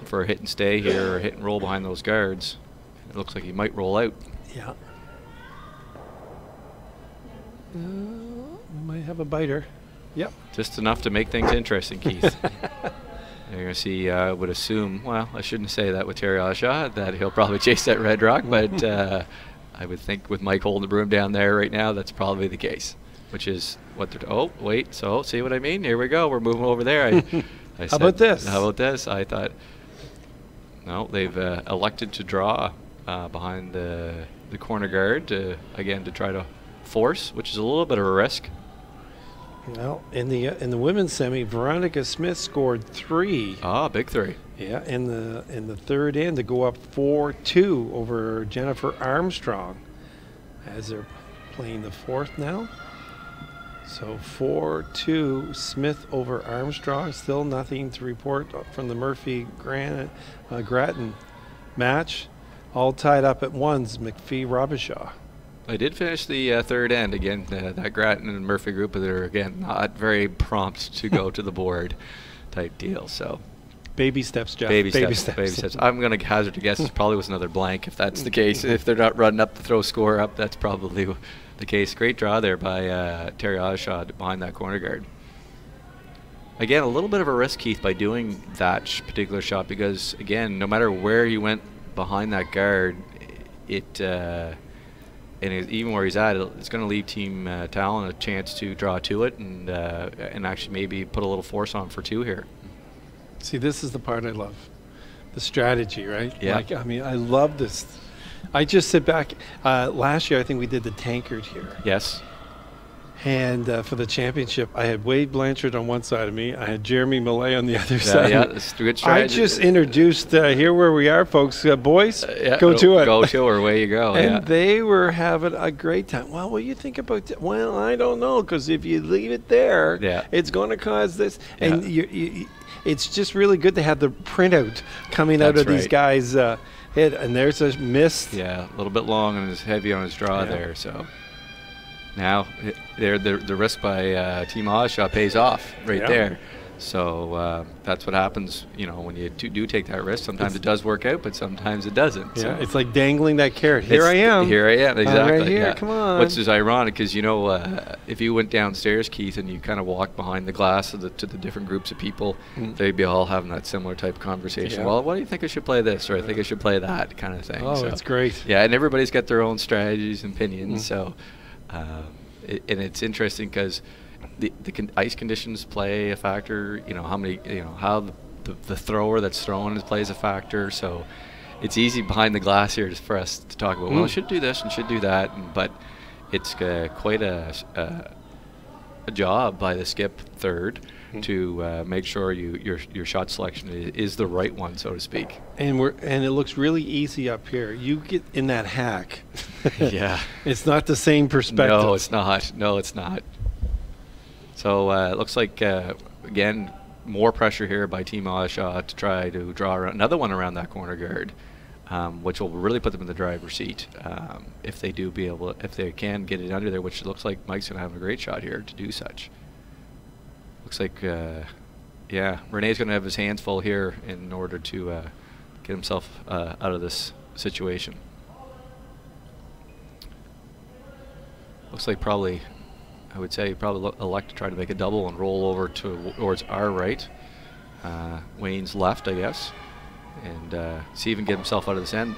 For a hit and stay here, or hit and roll behind those guards. It looks like he might roll out. Yeah. Might have a biter. Yep. Just enough to make things interesting, Keith. You're going to see, I would assume, well, I shouldn't say that with Terry Odishaw, that he'll probably chase that red rock, but I would think with Mike holding the broom down there right now, that's probably the case, which is what they're, oh, wait, so see what I mean? Here we go, we're moving over there. I how about this? How about this? I thought, no, they've elected to draw behind the corner guard, again, to try to force, which is a little bit of a risk. Well, in the women's semi, Veronica Smith scored 3. Ah, big 3. Yeah, in the third end to go up 4-2 over Jennifer Armstrong, as they're playing the fourth now. So 4-2 Smith over Armstrong. Still nothing to report from the Murphy Grattan match. All tied up at ones. McPhee-Robichaud. I did finish the third end. Again, that Grattan and Murphy group are, again, not very prompt to go to the board type deal. So baby steps, Jeff. Baby steps. I'm going to hazard to guess it probably was another blank if that's the case. If they're not running up to throw score up, that's probably the case. Great draw there by Terry Odishaw behind that corner guard. Again, a little bit of a risk, Keith, by doing that particular shot because, again, no matter where you went behind that guard, even where he's at, it's going to leave Team Tallon a chance to draw to it and actually maybe put a little force on for 2 here. See, this is the part I love, the strategy, right? Yeah. Like, I mean, I love this. I just sit back. Last year, I think we did the tankard here. Yes. And for the championship, I had Wade Blanchard on one side of me. I had Jeremy Millay on the other side. Yeah, that's a good strategy. I just introduced, here where we are, folks. Boys, yeah, go to it. Go to it, away you go. And they were having a great time. Well, what do you think about that? Well, I don't know, because if you leave it there, it's going to cause this. Yeah. And it's just really good to have the printout coming out of these guys' head. And there's a miss. Yeah, a little bit long and it's heavy on his draw there, so. Now, the risk by Team Odishaw pays off there. So that's what happens, you know, when you do take that risk. Sometimes it does work out, but sometimes it doesn't. Yeah, so it's like dangling that carrot. Here I am, exactly. Right here, yeah. Come on. Which is ironic because, you know, if you went downstairs, Keith, and you kind of walked behind the glass to the different groups of people, they'd be all having that similar type of conversation. Yeah. Well, what do you think I should play this, or I think I should play that kind of thing. Oh, so, it's great. Yeah, and everybody's got their own strategies and opinions, so... and it's interesting because the ice conditions play a factor. You know how the thrower that's throwing plays a factor. So it's easy behind the glass here for us to talk about. Well, I should do this and should do that, but it's quite a job by the skip third to make sure your shot selection is the right one, so to speak. And it looks really easy up here. You get in that hack. Yeah, it's not the same perspective. No, it's not. No, it's not. So it looks like again more pressure here by Team Odishaw to try to draw another one around that corner guard, which will really put them in the driver's seat if they can get it under there, which looks like Mike's going to have a great shot here to do such. Looks like, Renee's going to have his hands full here in order to get himself out of this situation. Looks like probably I would say probably elect to try to make a double and roll over towards our right. Wayne's left, I guess, and see even get himself out of this end.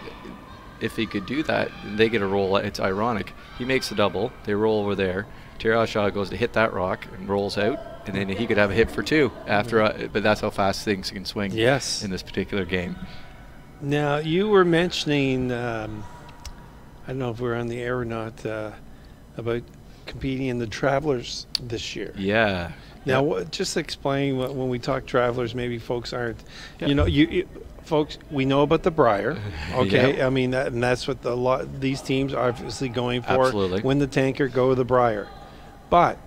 If he could do that, they get a roll. It's ironic. He makes the double. They roll over there. Odishaw goes to hit that rock and rolls out, and then he could have a hit for two after. But that's how fast things can swing. Yes. In this particular game. Now you were mentioning, I don't know if we're on the air or not, about competing in the Travelers this year. Yeah. Now, just explain when we talk Travelers, maybe folks aren't. Yeah. You know, folks, we know about the Briar, okay? Yeah. I mean, and that's what these teams are obviously going for. Absolutely. Win the Tanker, go with the Briar. But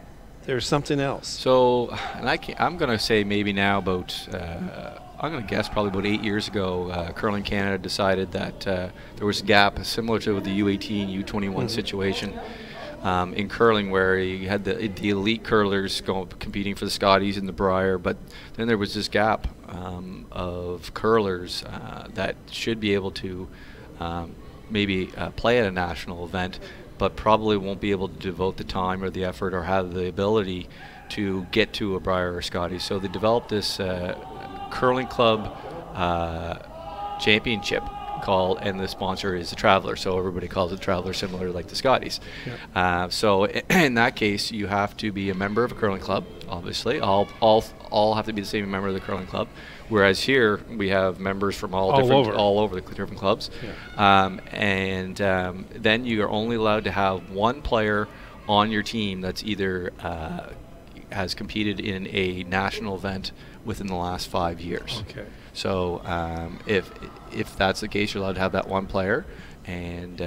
there's something else. So, and I'm going to say maybe now about, I'm going to guess probably about 8 years ago, Curling Canada decided that there was a gap similar to the U18, U21 situation. In curling, where you had the elite curlers competing for the Scotties and the Briar, but then there was this gap of curlers that should be able to maybe play at a national event, but probably won't be able to devote the time or the effort or have the ability to get to a Briar or Scotties. So they developed this curling club championship called, and the sponsor is the Traveler, so everybody calls it Traveler, similar like the Scotties. Yep. So in that case, you have to be a member of a curling club. Obviously, all have to be the same member of the curling club. Whereas here we have members from all over the different clubs. Yeah. Then you are only allowed to have one player on your team that's either has competed in a national event within the last 5 years. Okay. So if that's the case, you're allowed to have that one player, and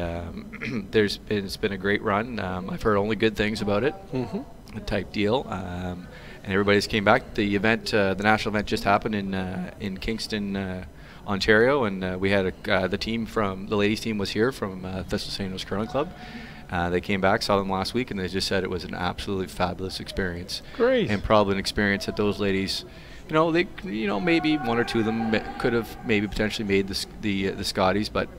it's been a great run. I've heard only good things about it, type deal, and everybody's came back. The event, the national event, just happened in Kingston, Ontario, and we had the ladies team was here from Thistle St. Louis Curling Club. They came back, saw them last week, and they just said it was an absolutely fabulous experience. Great. And probably an experience that those ladies, maybe one or two of them could have maybe potentially made the Scotties, but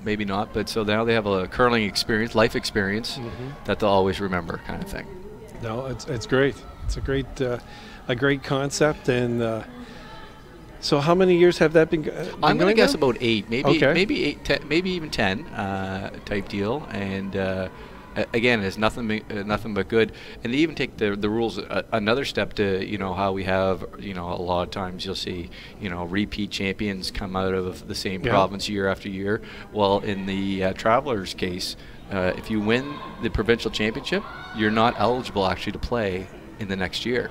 maybe not. But so now they have a curling experience, life experience that they'll always remember, kind of thing. No, it's great. It's a great concept. And so, how many years have that been? I'm going to guess about 8, maybe 8, 10, maybe even 10 type deal. And again, it's nothing but good. And they even take the rules another step to how we have a lot of times you'll see repeat champions come out of the same province year after year. Well, in the Travelers case, if you win the provincial championship, you're not eligible actually to play in the next year.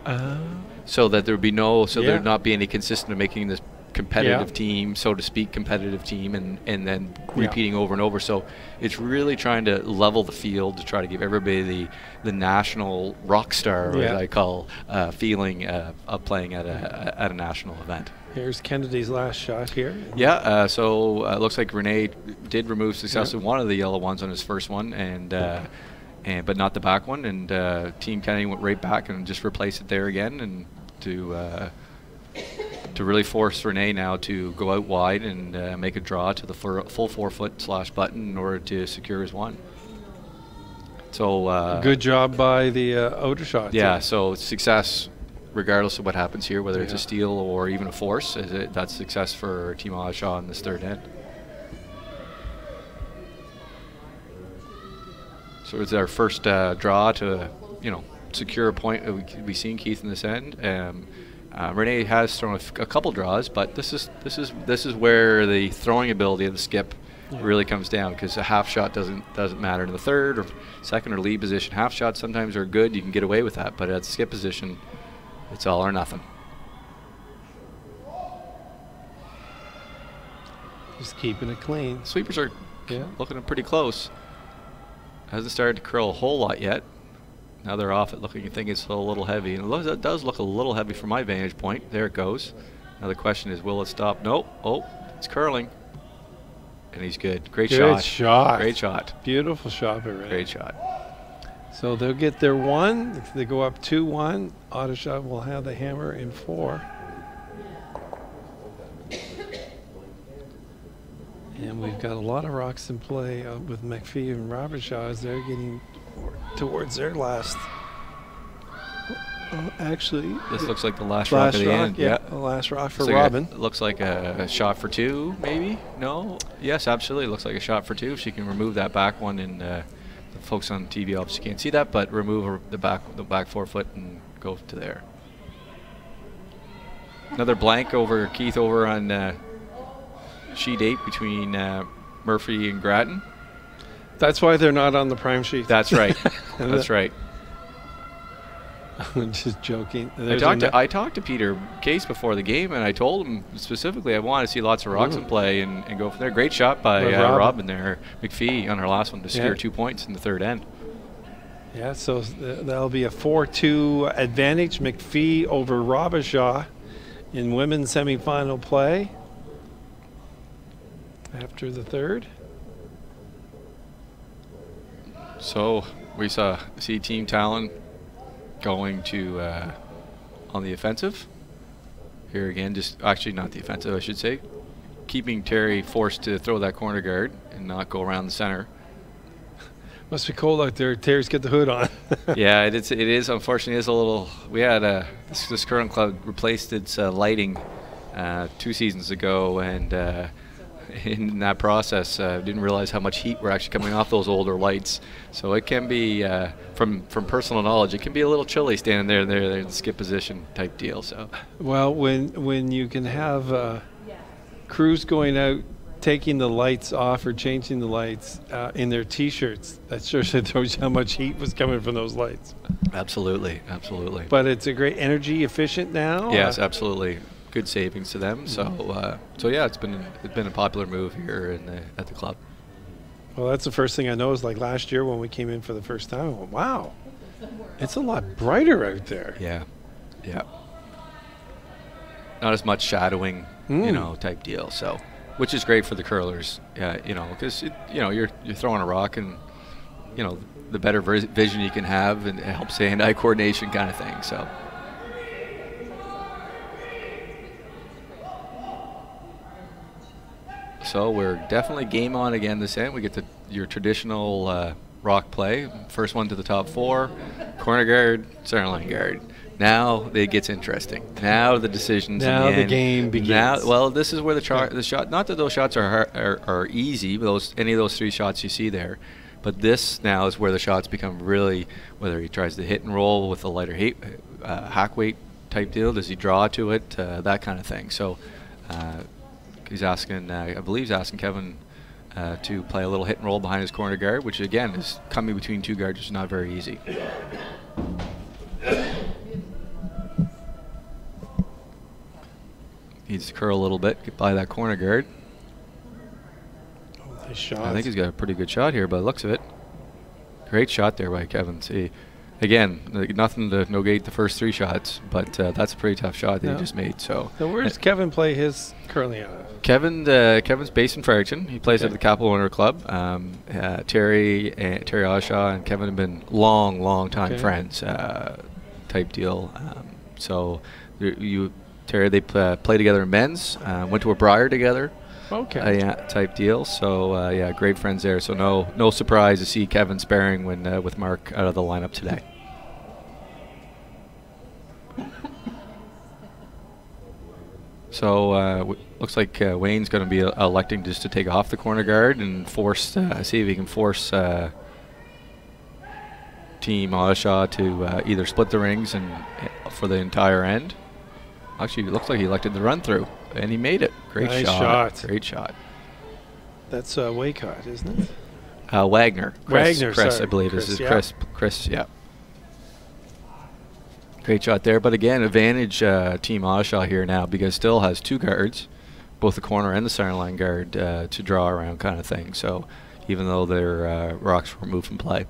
So that there would be there'd not be any consistent of making this competitive team, so to speak, and then repeating over and over. So it's really trying to level the field to try to give everybody the national rock star, what I call, feeling of playing at a national event. Here's Kennedy's last shot here. Yeah, so it looks like Rene did remove successfully one of the yellow ones on his first one, but not the back one, and Team Kennedy went right back and just replaced it there again, and to really force Rene now to go out wide and make a draw to the full 4-foot slash button in order to secure his one. So good job by the Odishaw team. Yeah, so success regardless of what happens here, whether it's a steal or even a force. That's success for Team Odishaw in this third end. So it's our first draw to secure a point. We've seen Keith in this end. Rene has thrown a couple draws, but this is where the throwing ability of the skip really comes down, because a half shot doesn't matter in the third or second or lead position. Half shots sometimes are good; you can get away with that, but at the skip position, it's all or nothing. Just keeping it clean. Sweepers are looking pretty close. Hasn't started to curl a whole lot yet. Now they're off it, looking. You think it's a little heavy, and it does look a little heavy from my vantage point. There it goes. Now the question is, will it stop? Nope. Oh, it's curling, and he's good. Great shot. Great shot. Beautiful shot, Rene. Great shot. So they'll get their one. If they go up 2-1, Odishaw will have the hammer in 4. And we've got a lot of rocks in play with McPhee and Robertshaw as they're getting towards their last Actually, this looks like the last rock of the end. Yeah, the last rock for looks Robin. Like looks like a shot for two, maybe? No? Yes, absolutely. Looks like a shot for two. If she can remove that back one, and the folks on TV obviously can't see that, but remove the back forefoot and go to there. Another blank over Keith over on sheet 8 between Murphy and Grattan. That's why they're not on the prime sheet. That's right. That's right. I'm just joking. I talked to Peter Case before the game, and I told him specifically I want to see lots of rocks in play and go from there. Great shot by Robin there. McPhee on her last one to secure 2 points in the third end. Yeah, so that'll be a 4-2 advantage. McPhee over Robichaud in women's semifinal play after the third. So we see Team Tallon going to on the offensive here again, just actually not the offensive, I should say, keeping Terry forced to throw that corner guard and not go around the center. Must be cold out there. Terry's got the hood on. Yeah, it is. Unfortunately, it is a little. We had this current club replaced its lighting 2 seasons ago, and in that process, didn't realize how much heat were actually coming off those older lights. So it can be, from personal knowledge, it can be a little chilly standing there in the skip position type deal. So, well, when you can have crews going out, taking the lights off or changing the lights in their T-shirts, that sure shows how much heat was coming from those lights. Absolutely, absolutely. But it's a great energy efficient now. Yes, absolutely. Good savings to them. So yeah, it's been a popular move here at the club. Well, that's the first thing I noticed. Like last year when we came in for the first time, I went, wow, it's a lot brighter out there. Yeah, yeah. Not as much shadowing, type deal. So, which is great for the curlers. Because you're throwing a rock, and the better vision you can have, and it helps hand-eye coordination kind of thing. So. So we're definitely game on again this end. We get your traditional rock play. First one to the top 4, corner guard, center line guard. Now it gets interesting. Now the decisions. Now in the the end. game begins. Now, this is where the shot. Not that those shots are easy. Any of those 3 shots you see there, but this now is where the shots become really. Whether he tries to hit and roll with a lighter hack weight type deal, does he draw to it, that kind of thing. So. He's asking, I believe he's asking Kevin to play a little hit and roll behind his corner guard, which again is coming between 2 guards, which is not very easy. Needs to curl a little bit, get by that corner guard. Oh, nice shot. I think he's got a pretty good shot here by the looks of it. Great shot there by Kevin. See, again, nothing to negate the first 3 shots, but that's a pretty tough shot that he just made. So where does Kevin play his curling out of? Kevin's based in Fredericton. He plays at the Capital Winter Club. Terry Odishaw and Kevin have been long time friends, type deal. So Terry, they play together in men's. Went to a Briar together. Okay. Type deal. So great friends there. So no surprise to see Kevin sparring with Mark out of the lineup today. So looks like Wayne's going to be electing just to take off the corner guard and see if he can force Team Odishaw to either split the rings and for the entire end. Actually, it looks like he elected the run through, and he made it. Great shot. Great shot. That's Waycott, isn't it? Wagner. Chris, sorry. I believe Chris, this is Chris, yeah. Great shot there, but again, advantage Team Odishaw here now because still has 2 guards, both the corner and the center line guard to draw around kind of thing. So even though their rocks were moved from play.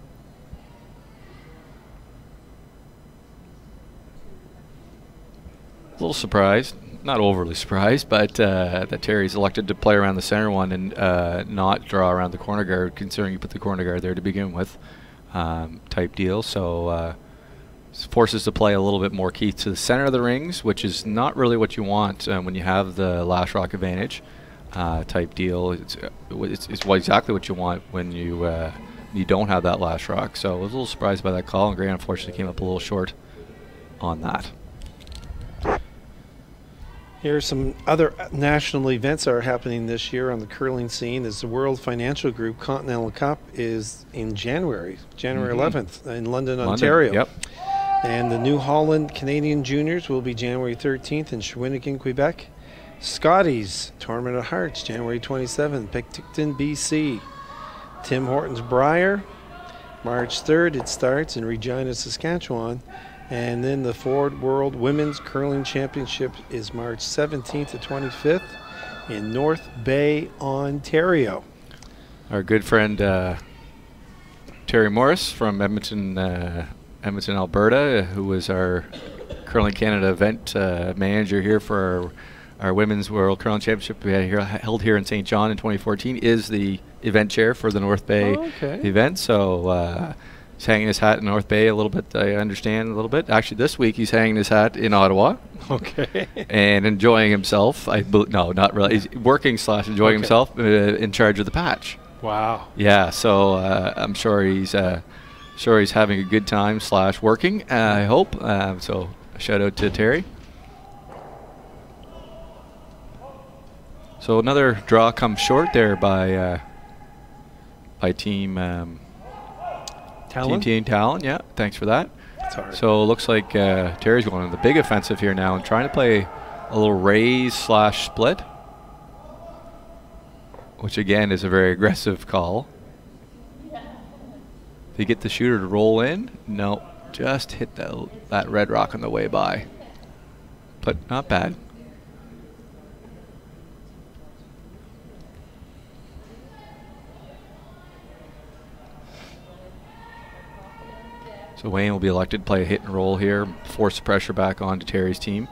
A little surprised, not overly surprised, but that Terry's elected to play around the center one and not draw around the corner guard, considering you put the corner guard there to begin with, type deal. So forces to play a little bit more Keith to the center of the rings, which is not really what you want when you have the last rock advantage, type deal. It's exactly what you want when you don't have that last rock. So I was a little surprised by that call, and Gray unfortunately came up a little short. on that. Here are some other national events that are happening this year on the curling scene. Is the World Financial Group Continental Cup is in January 11th in London, Ontario. Yep. And the New Holland Canadian Juniors will be January 13th in Shawinigan, Quebec. Scotties Tournament of Hearts, January 27th, Picticton, BC. Tim Hortons Brier, March 3rd it starts in Regina, Saskatchewan. And then the Ford World Women's Curling Championship is March 17th to 25th in North Bay, Ontario. Our good friend Terry Morris from Edmonton, Alberta, who was our Curling Canada event manager here for our Women's World Curling Championship we had held here in St. John in 2014, is the event chair for the North Bay event. So he's hanging his hat in North Bay a little bit, I understand, a little bit. Actually, this week he's hanging his hat in Ottawa. Okay. And enjoying himself. No, not really. He's working / enjoying himself in charge of the patch. Wow. Yeah, so I'm sure he's having a good time / working, I hope. So a shout out to Terry. So another draw comes short there by team Tallon? Team Tallon. Yeah, thanks for that. So it looks like Terry's going on the big offensive here now and trying to play a little raise / split, which again is a very aggressive call. If you get the shooter to roll in, no, just hit that red rock on the way by. But not bad. So Wayne will be elected to play a hit and roll here, force the pressure back onto Terry's team.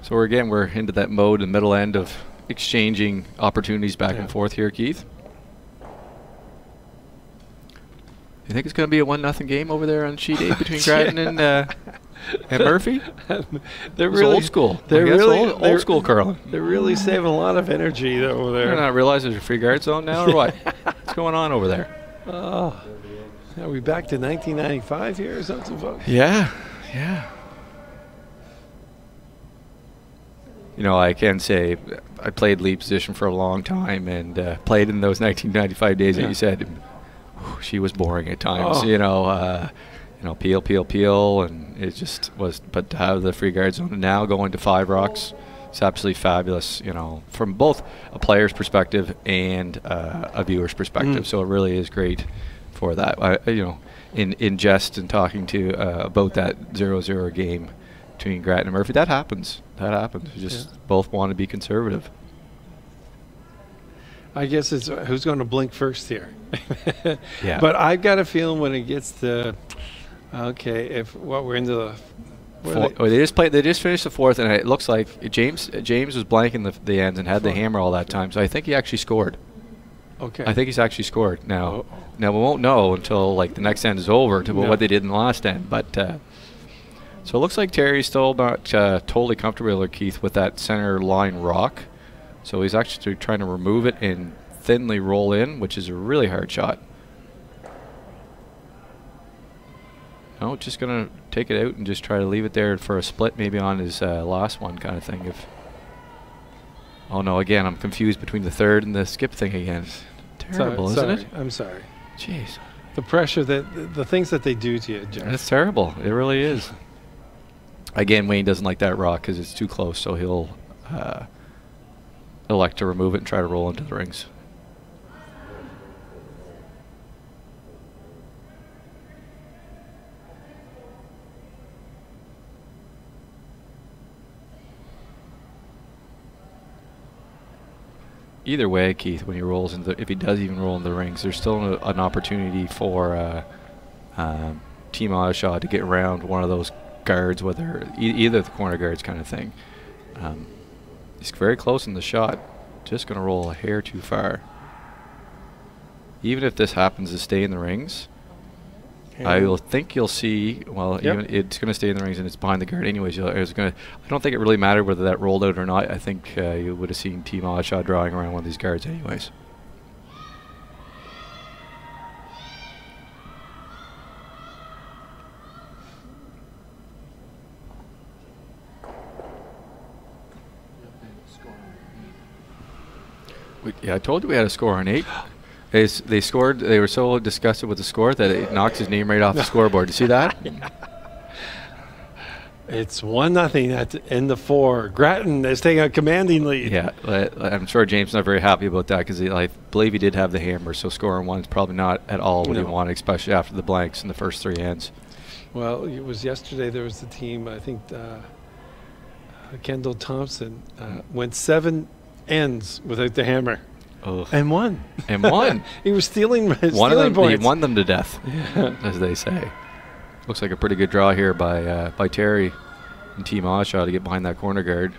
So we're into that mode, the middle end of exchanging opportunities back and forth here, Keith. You think it's going to be a 1-0 game over there on sheet 8 between Grattan and Murphy? They're really old school. They're really old school curling. They're really saving a lot of energy over there. They're not realizing there's a free guard zone now, or what? What's going on over there? Oh. Are we back to 1995 here or something, folks? Yeah. You know, I can say I played lead position for a long time and played in those 1995 days that you said. She was boring at times, peel, and it just was. But to have the free guard zone and now going to 5 rocks, it's absolutely fabulous, from both a player's perspective and a viewer's perspective. So it really is great for that. In jest and talking to about that 0-0 game between Grattan and Murphy, that happens. We just both want to be conservative. I guess it's who's going to blink first here. Yeah. But I've got a feeling when it gets to we're into the they just finished the 4th, and it looks like James was blanking the ends and had the hammer all that time. So I think he actually scored. Okay. I think he's actually scored now. Now we won't know until the next end is over what they did in the last end. But so it looks like Terry's still not totally comfortable with Keith with that center line rock. So he's actually trying to remove it and thinly roll in, which is a really hard shot. No, just gonna take it out and just try to leave it there for a split, maybe on his last one kind of thing. Oh no! Again, I'm confused between the third and the skip thing again. Terrible, isn't it? I'm sorry. Jeez. The pressure the things that they do to you, Jeff. It's terrible. It really is. Again, Wayne doesn't like that rock because it's too close, so he'll elect to remove it and try to roll into the rings. Either way, Keith, when he rolls if he does even roll in the rings, there's still an opportunity for Team Odishaw to get around one of those guards, whether either the corner guards kind of thing. He's very close in the shot, just going to roll a hair too far. Even if this happens to stay in the rings, I will think you'll see. Well, even it's going to stay in the rings and it's behind the guard anyways. I don't think it really mattered whether that rolled out or not. I think you would have seen Team Odishaw drawing around one of these guards anyways. Yeah, I told you we had a score on 8. They scored. They were so disgusted with the score that it knocked his name right off the scoreboard. You see that? Yeah. It's 1-0 at the end of 4. Grattan is taking a commanding lead. Yeah, I'm sure James is not very happy about that because I believe he did have the hammer. So scoring 1 is probably not at all what he wanted, especially after the blanks in the first 3 ends. Well, it was yesterday. There was the team. I think Kendall Thompson went 7 ends without the hammer. Ugh. And won. And won. He was stealing points. He won them to death, as they say. Looks like a pretty good draw here by Terry and Team Odishaw to get behind that corner guard.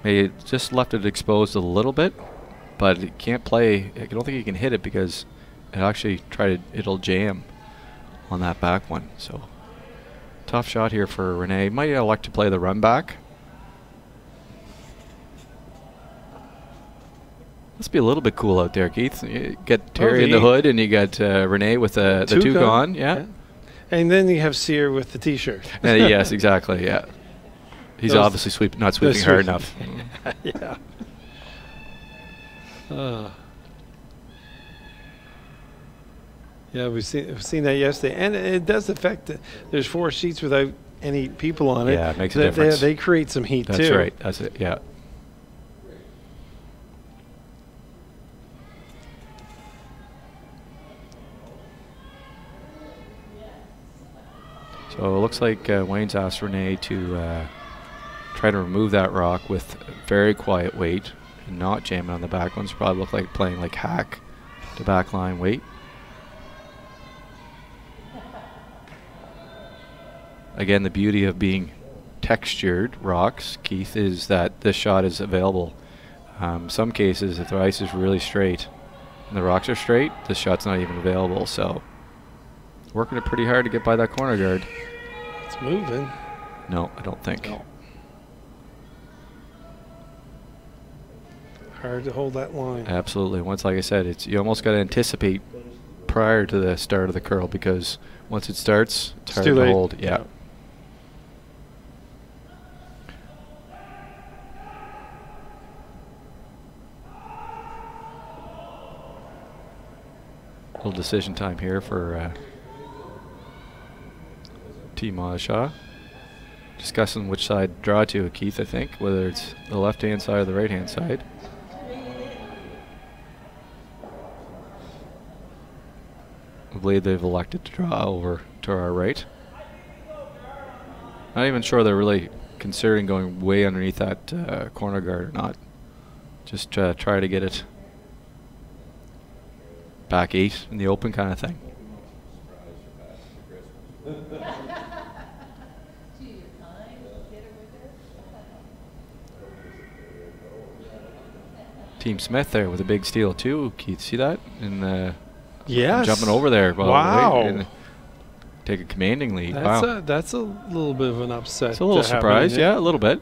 He just left it exposed a little bit, but he can't play. I don't think he can hit it because it'll jam on that back one. So tough shot here for Renee. Might elect to play the run back. Must be a little bit cool out there, Keith. You get Terry in the hood, and you got Renee with the Tucon. Yeah. And then you have Sear with the T-shirt. Yes, exactly. Yeah. He's obviously not sweeping hard enough. Yeah. Yeah, we've seen that yesterday, and it does affect. There's 4 sheets without any people on it. Yeah, it makes a difference. They create some heat too. That's right. That's it. Yeah. So it looks like Wayne's asked Renee to try to remove that rock with very quiet weight and not jam it on the back ones. Probably look like playing like hack to back line weight. Again, the beauty of being textured rocks, Keith, is that this shot is available. Some cases, if the ice is really straight and the rocks are straight, this shot's not even available. So working it pretty hard to get by that corner guard. It's moving. No, I don't think. No. Hard to hold that line. Absolutely. Once, like I said, you almost got to anticipate prior to the start of the curl because once it starts, it's hard to hold. Yeah. Little decision time here for Team Odishaw. Discussing which side to draw to, Keith, I think, whether it's the left-hand side or the right-hand side. I believe they've elected to draw over to our right. Not even sure they're really considering going way underneath that corner guard or not. Just try to get it back 8 in the open kind of thing. Team Smith there with a big steal too. Keith, see that? And yes, jumping over there. Wow. And take a commanding lead. That's a little bit of an upset. It's a little surprise, yeah, a little bit.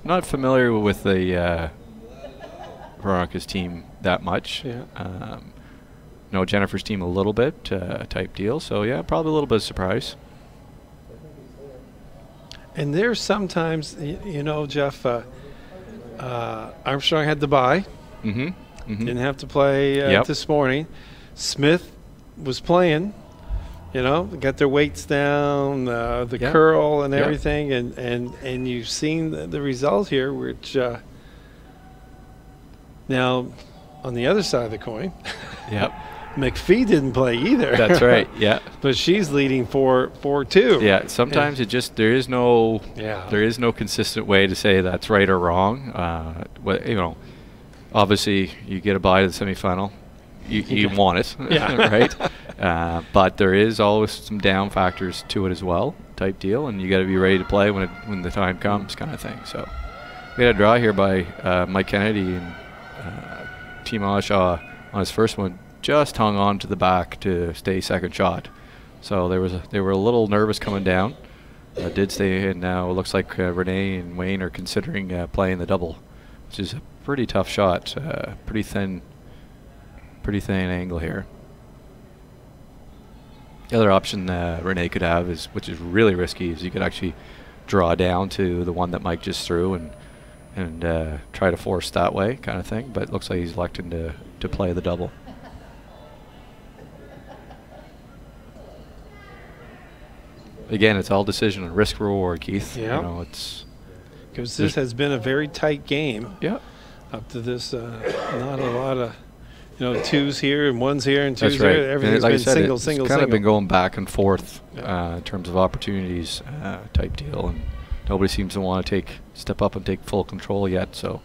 Not familiar with the Veronica's team that much. Yeah. Know Jennifer's team a little bit type deal. So yeah, probably a little bit of surprise. And there's sometimes, you know, Jeff, Armstrong had to buy. Didn't have to play this morning. Smith was playing, you know, got their weights down, the curl and everything, and you've seen the result here, which now on the other side of the coin, McPhee didn't play either. That's right. Yeah. But she's leading 4-2. Yeah. Sometimes it just there is no consistent way to say that's right or wrong. You know, obviously you get a bye to the semifinal, you want it, right? But there is always some down factors to it as well, type deal, and you got to be ready to play when the time comes, kind of thing. So we had a draw here by Mike Kennedy and Team Odishaw on his first one. Just hung on to the back to stay second shot. So they were a little nervous coming down. Did stay, and now it looks like Renee and Wayne are considering playing the double, which is a pretty tough shot. Pretty thin angle here. The other option Renee could have which is really risky, is you could actually draw down to the one that Mike just threw and try to force that way kind of thing. But it looks like he's electing to play the double. Again, it's all decision and risk reward, Keith. Yeah. You know, it's because this has been a very tight game. Yeah. Up to this, not a lot of, twos here and ones here and twos That's right. here. Everything's like been single. it's kind of been going back and forth in terms of opportunities type deal, and nobody seems to want to step up and take full control yet. So,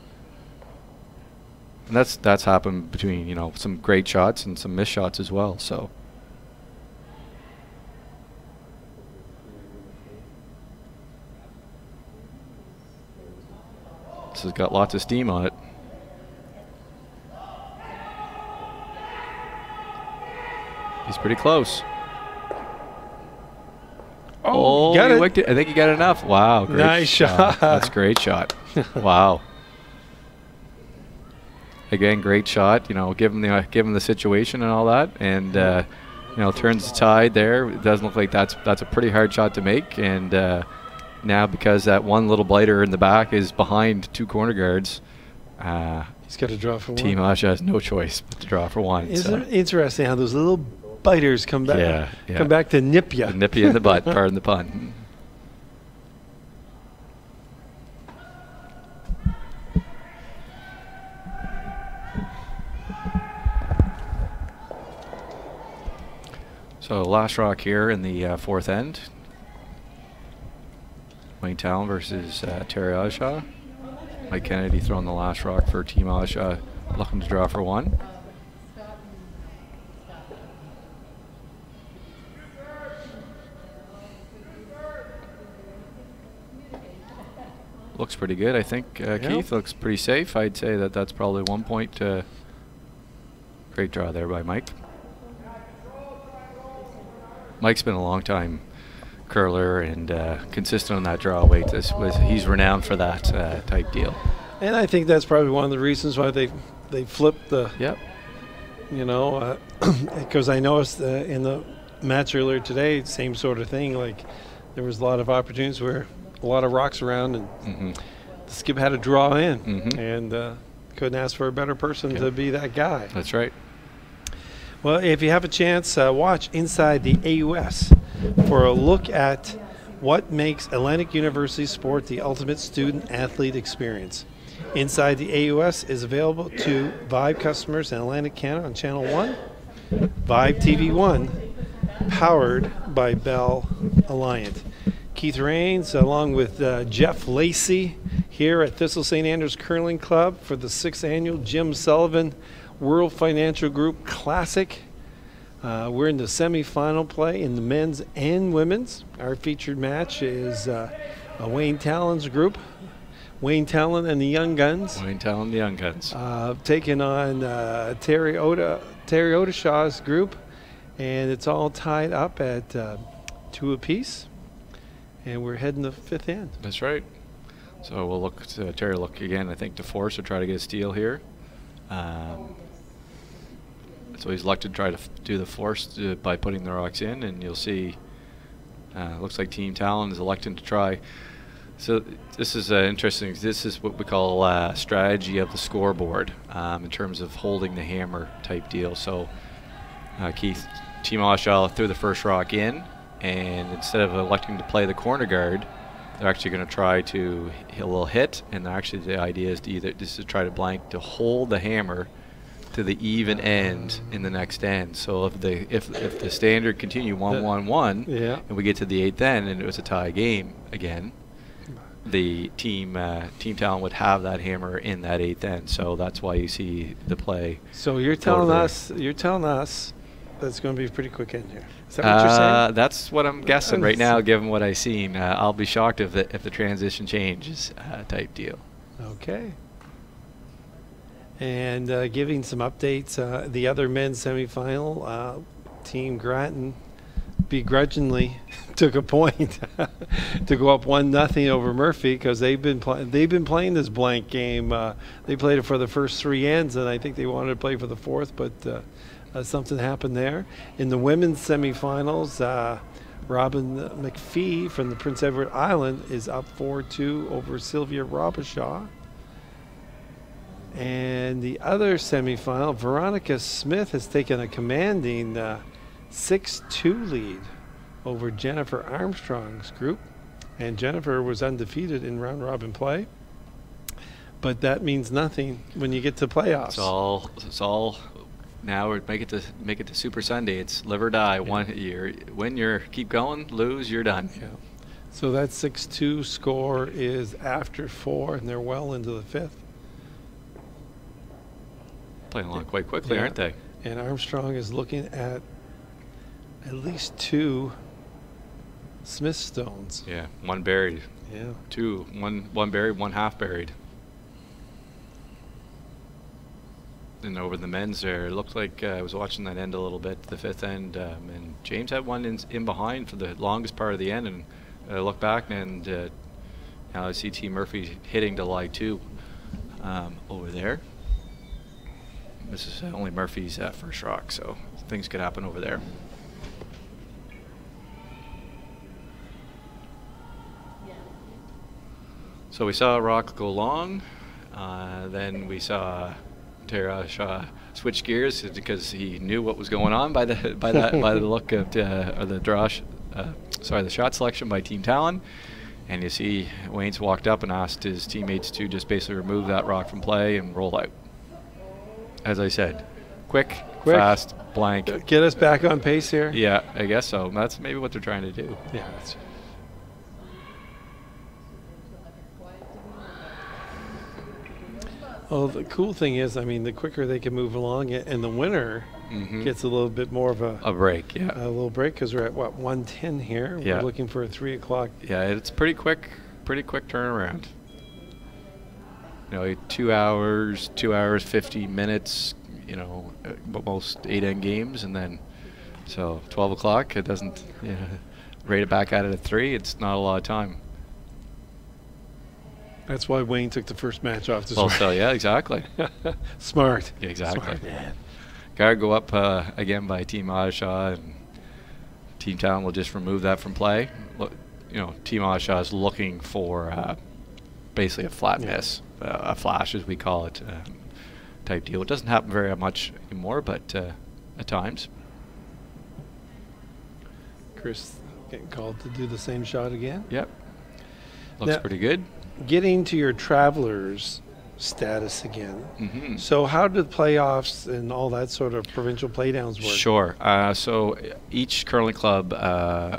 and that's happened between some great shots and some missed shots as well. So. This has got lots of steam on it. He's pretty close. Oh, got it. I think he got enough. Wow, great nice shot. That's a great shot. Wow. Again, great shot. Give him the situation and all that, and turns the tide there. It doesn't look like that's a pretty hard shot to make, and. Now, because that one little blighter in the back is behind two corner guards, he's got to draw for one. Team Odishaw has no choice but to draw for one. Isn't it interesting how those little biters come back? Yeah. Come back to nip you. Nip you in the butt. Pardon the pun. So last rock here in the fourth end. Wayne Tallon versus Terry Odishaw. Mike Kennedy throwing the last rock for Team Odishaw, looking to draw for one. Looks pretty good, I think. Keith looks pretty safe. I'd say that's probably 1 point. Great draw there by Mike. Mike's been a long time curler and consistent on that draw weight. He's renowned for that type deal. And I think that's probably one of the reasons why they flipped the. Yep. Because I noticed in the match earlier today, same sort of thing. Like there was a lot of opportunities where a lot of rocks around, and the skip had to draw in, and couldn't ask for a better person to be that guy. That's right. Well, if you have a chance, watch Inside the AUS for a look at what makes Atlantic University sport the ultimate student-athlete experience. Inside the AUS is available to Vibe customers in Atlantic Canada on Channel 1, Vibe TV 1, powered by Bell Alliant. Keith Rains, along with Jeff Lacey, here at Thistle St. Andrews Curling Club for the 6th Annual Jim Sullivan World Financial Group Classic. We're in the semifinal play in the men's and women's. Our featured match is Wayne Tallon's group, Wayne Tallon and the Young Guns. Wayne Tallon, the Young Guns. Taking on Terry Odishaw's group, and it's all tied up at 2 apiece, and we're heading to fifth end. That's right. So we'll look to Terry again, I think, to force or try to get a steal here. So he's elected to try to do the force by putting the rocks in, and you'll see looks like Team Tallon is electing to try. So this is interesting. This is what we call strategy of the scoreboard in terms of holding the hammer type deal. So Keith, Team Odishaw threw the first rock in, and instead of electing to play the corner guard, they're actually going to try to hit a little hit, and actually the idea is to try to blank to hold the hammer to the even end in the next end. So if the standard continue 1-1-1, and we get to the 8th end and it was a tie game again, the team Tallon would have that hammer in that 8th end. So that's why you see the play. So you're telling us that's going to be a pretty quick end here. Is that what you're saying? That's what I'm guessing right now, given what I've seen. I'll be shocked if the transition changes type deal. Okay. And giving some updates, the other men's semifinal, Team Grattan begrudgingly took a point to go up 1-0 over Murphy because they've been playing this blank game. They played it for the first 3 ends, and I think they wanted to play for the 4th, but something happened there. In the women's semifinals, Robin McPhee from the Prince Edward Island is up 4-2 over Sylvia Robichaud. And the other semifinal, Veronica Smith has taken a commanding 6-2 lead over Jennifer Armstrong's group. And Jennifer was undefeated in round robin play. But that means nothing when you get to playoffs. It's all now we make it to Super Sunday. It's live or die. Win, keep going, lose, you're done. Yeah. So that 6-2 score is after 4, and they're well into the 5th. Playing along quite quickly, aren't they? And Armstrong is looking at least 2 Smith stones. Yeah, 1 buried. Yeah. 2, 1 buried, 1 half buried. And over the men's there, it looked like I was watching that end a little bit, the 5th end, and James had one in behind for the longest part of the end, and I look back and now I see T. Murphy hitting to lie 2 over there. This is only Murphy's first rock, so things could happen over there. So we saw Rock go long, then we saw Tara Shaw switch gears because he knew what was going on by the look of the shot selection by Team Tallon. And you see Wayne's walked up and asked his teammates to just basically remove that rock from play and roll out. As I said, quick, fast, blank. Get us back on pace here? Yeah, I guess so. That's maybe what they're trying to do. Yeah. That's well, the cool thing is, I mean, the quicker they can move along, and the winner gets a little bit more of a break, yeah. A little break, because we're at, what, 1:10 here? Yeah. We're looking for a 3 o'clock. Yeah, it's pretty quick turnaround. You know, 2 hours, 50 minutes, you know, most 8-end games, and then, so 12 o'clock, it doesn't, rate it back at it at 3, it's not a lot of time. That's why Wayne took the first match off this Also, yeah, exactly. Smart. Yeah, exactly. Smart, man. Gotta go up again by Team Odishaw, and Team Tallon will just remove that from play. You know, Team Odishaw is looking for basically a flat miss, a flash as we call it, type deal. It doesn't happen very much anymore, but at times. Chris getting called to do the same shot again. Yep. Looks pretty good. Getting to your Travelers status again. So how do the playoffs and all that sort of provincial playdowns work? Sure. So each curling club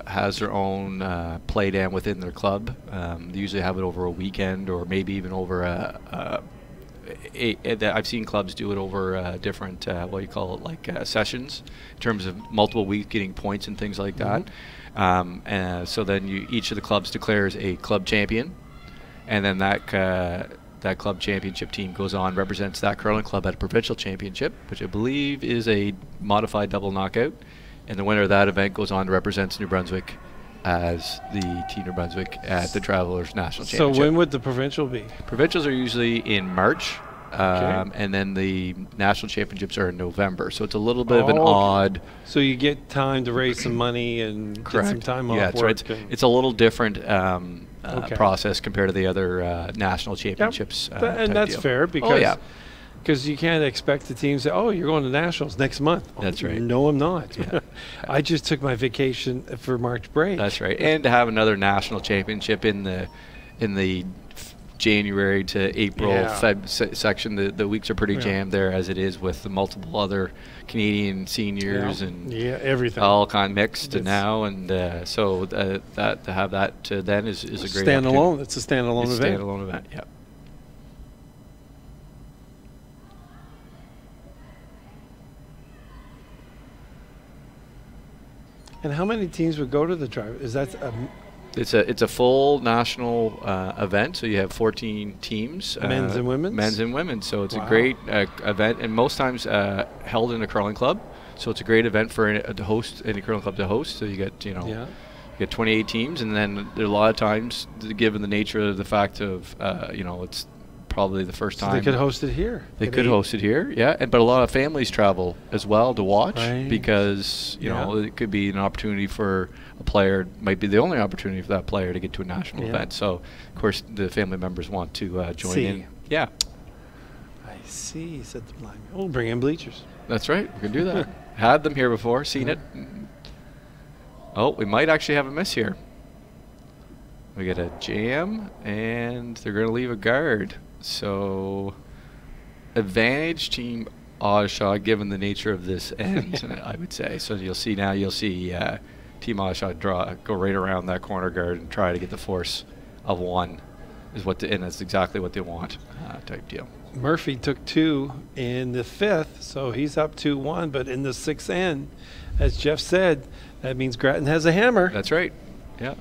has their own playdown within their club. They usually have it over a weekend or maybe even over I've seen clubs do it over different, what you call it, like sessions, in terms of multiple weeks getting points and things like that. So then each of the clubs declares a club champion, and then that club championship team goes on, represents that curling club at a provincial championship, which I believe is a modified double knockout, and the winner of that event goes on to represent New Brunswick as the Team New Brunswick at the Travelers National Championship. So when would the provincial be? Provincials are usually in March, and then the national championships are in November. So it's a little bit of an odd. So you get time to raise some money and get some time off work. Right. It's a little different process compared to the other national championships. And that's fair because you can't expect the team to say, "Oh, you're going to nationals next month." That's right. No, I'm not. I just took my vacation for March break. That's right. And to have another national championship in the January to April Feb section, the weeks are pretty jammed there, as it is with the multiple other Canadian seniors and everything all kind of mixed now, and so that to have that then is a great standalone. It's a standalone event. Standalone event, yeah. And how many teams would go to the drive? Is that It's a full national event, so you have 14 teams. Men's and women's? Men's and women's. So it's a great event, and most times held in a curling club. So it's a great event for any curling club to host. So you get, you get 28 teams, and then there are a lot of times, given the nature of the fact of, it's probably the first time. They could host it here. They could host it here, but a lot of families travel as well to watch because, you know, it could be an opportunity for a player, might be the only opportunity for that player to get to a national event. So, of course, the family members want to join in. Yeah. I see, said the blind man. We'll bring in bleachers. That's right. We can do that. Had them here before, seen it. Oh, we might actually have a miss here. We get a jam, and they're going to leave a guard. So, advantage Team Odishaw, given the nature of this end, I would say. So you'll see now. You'll see Team Odishaw go right around that corner guard and try to get the force of 1. And that's exactly what they want, type deal. Murphy took 2 in the 5th, so he's up 2-1. But in the 6th end, as Jeff said, that means Grattan has a hammer. That's right. Yeah.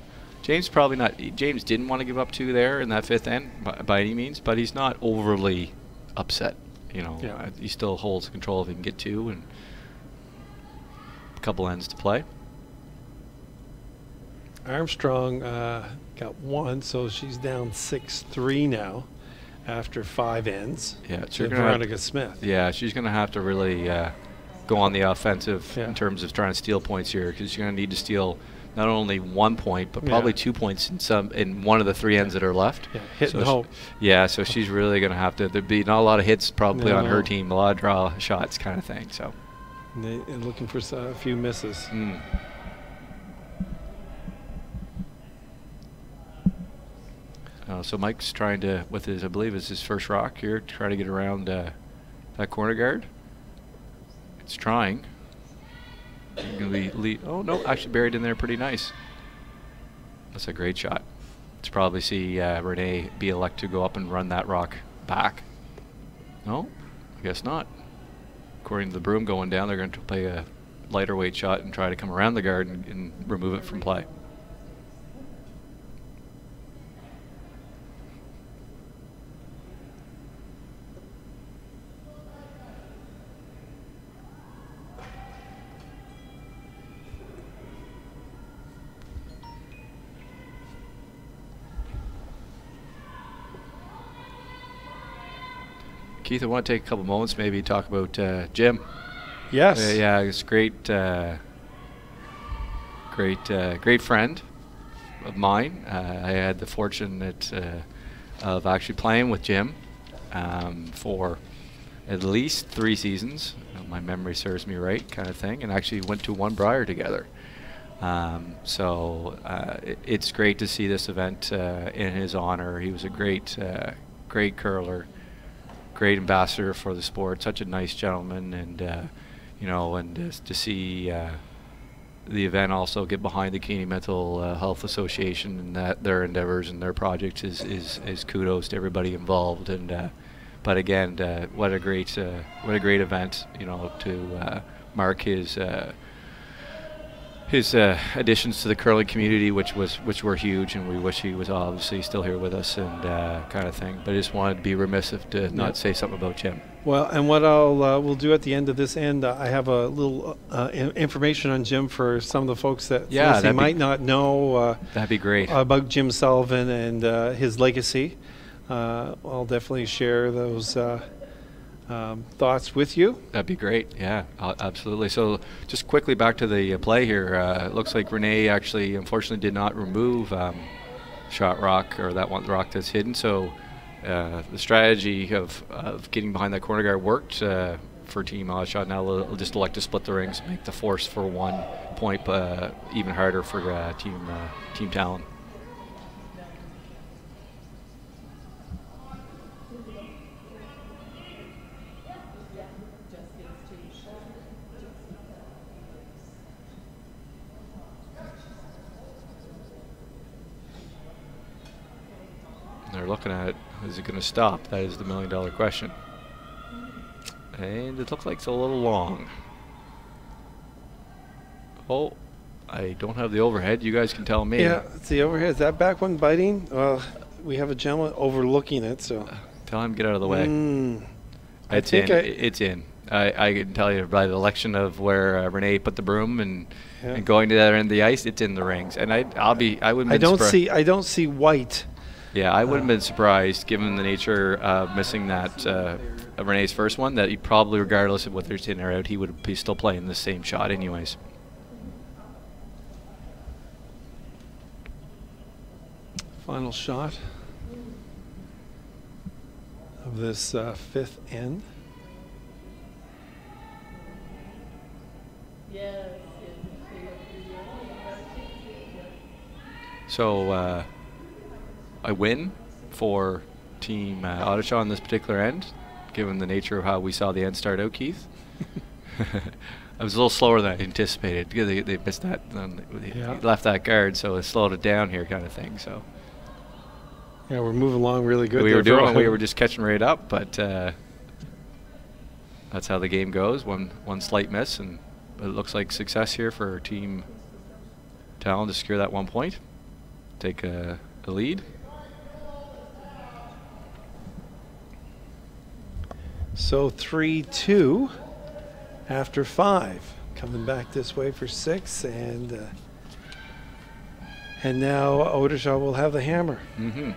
James probably not. James didn't want to give up 2 there in that 5th end by any means, but he's not overly upset. You know, he still holds control if he can get 2 and a couple ends to play. Armstrong got 1, so she's down 6-3 now after 5 ends. Yeah, to Veronica Smith. Yeah, she's going to have to really go on the offensive in terms of trying to steal points here, because she's going to need to steal not only 1 point, but probably 2 points in one of the 3 ends that are left. Yeah, hit and hope. Yeah, so she's really going to have to. There'd be not a lot of hits probably on her team, a lot of draw shots kind of thing. So, and looking for a few misses. So Mike's trying to, with his, I believe it's his first rock here, trying to get around that corner guard. It's trying. Oh, no, actually buried in there pretty nice. That's a great shot. Let's probably see Renee be elect to go up and run that rock back. No, I guess not. According to the broom going down, they're going to play a lighter weight shot and try to come around the guard and remove it from play. Keith, I want to take a couple moments, maybe talk about Jim. Yes. Yeah, he's a great friend of mine. I had the fortune of actually playing with Jim for at least 3 seasons. My memory serves me right, kind of thing, and actually went to one Briar together. So it's great to see this event in his honor. He was a great curler. Great ambassador for the sport, such a nice gentleman, and you know, and to see the event also get behind the Canadian Mental Health Association and that their endeavors and their projects is kudos to everybody involved. And but again, what a great event, you know, to mark his additions to the curling community, which were huge, and we wish he was obviously still here with us and kind of thing. But I just wanted to be remiss if to not say something about Jim. Well, and what we'll do at the end of this end, I have a little information on Jim for some of the folks that might not know. That'd be great. About Jim Sullivan and his legacy. I'll definitely share those thoughts with you. That'd be great. Yeah, absolutely. So just quickly back to the play here. It looks like Renee actually unfortunately did not remove shot rock, or that one rock that's hidden. So the strategy of getting behind that corner guard worked for Team Odishaw. Now they'll just elect to split the rings, make the force for 1 point even harder for Team Tallon. They're looking at, is it going to stop? That is the $1 million question. And it looks like it's a little long. Oh, I don't have the overhead. You guys can tell me. Yeah, it's the overhead. Is that back one biting? We have a gentleman overlooking it, so. Tell him to get out of the way. It's in. I can tell you by the election of where Renee put the broom and going to the other end of the ice, it's in the rings. And I don't see white. Yeah, I wouldn't have been surprised, given the nature of missing that Renee's first one, that he probably, regardless of whether it's in or out, he would be still playing the same shot anyways. Final shot. of this fifth end. So I win for Team Odishaw on this particular end, given the nature of how we saw the end start out, Keith. I was a little slower than I anticipated. They missed that. They left that guard, so it slowed it down here, kind of thing. So yeah, we're moving along really good. We were just catching right up, but that's how the game goes. One slight miss, and it looks like success here for Team Tallon to secure that 1 point, take a lead. So 3-2 after 5. Coming back this way for 6, and now Odishaw will have the hammer. Mm-hmm.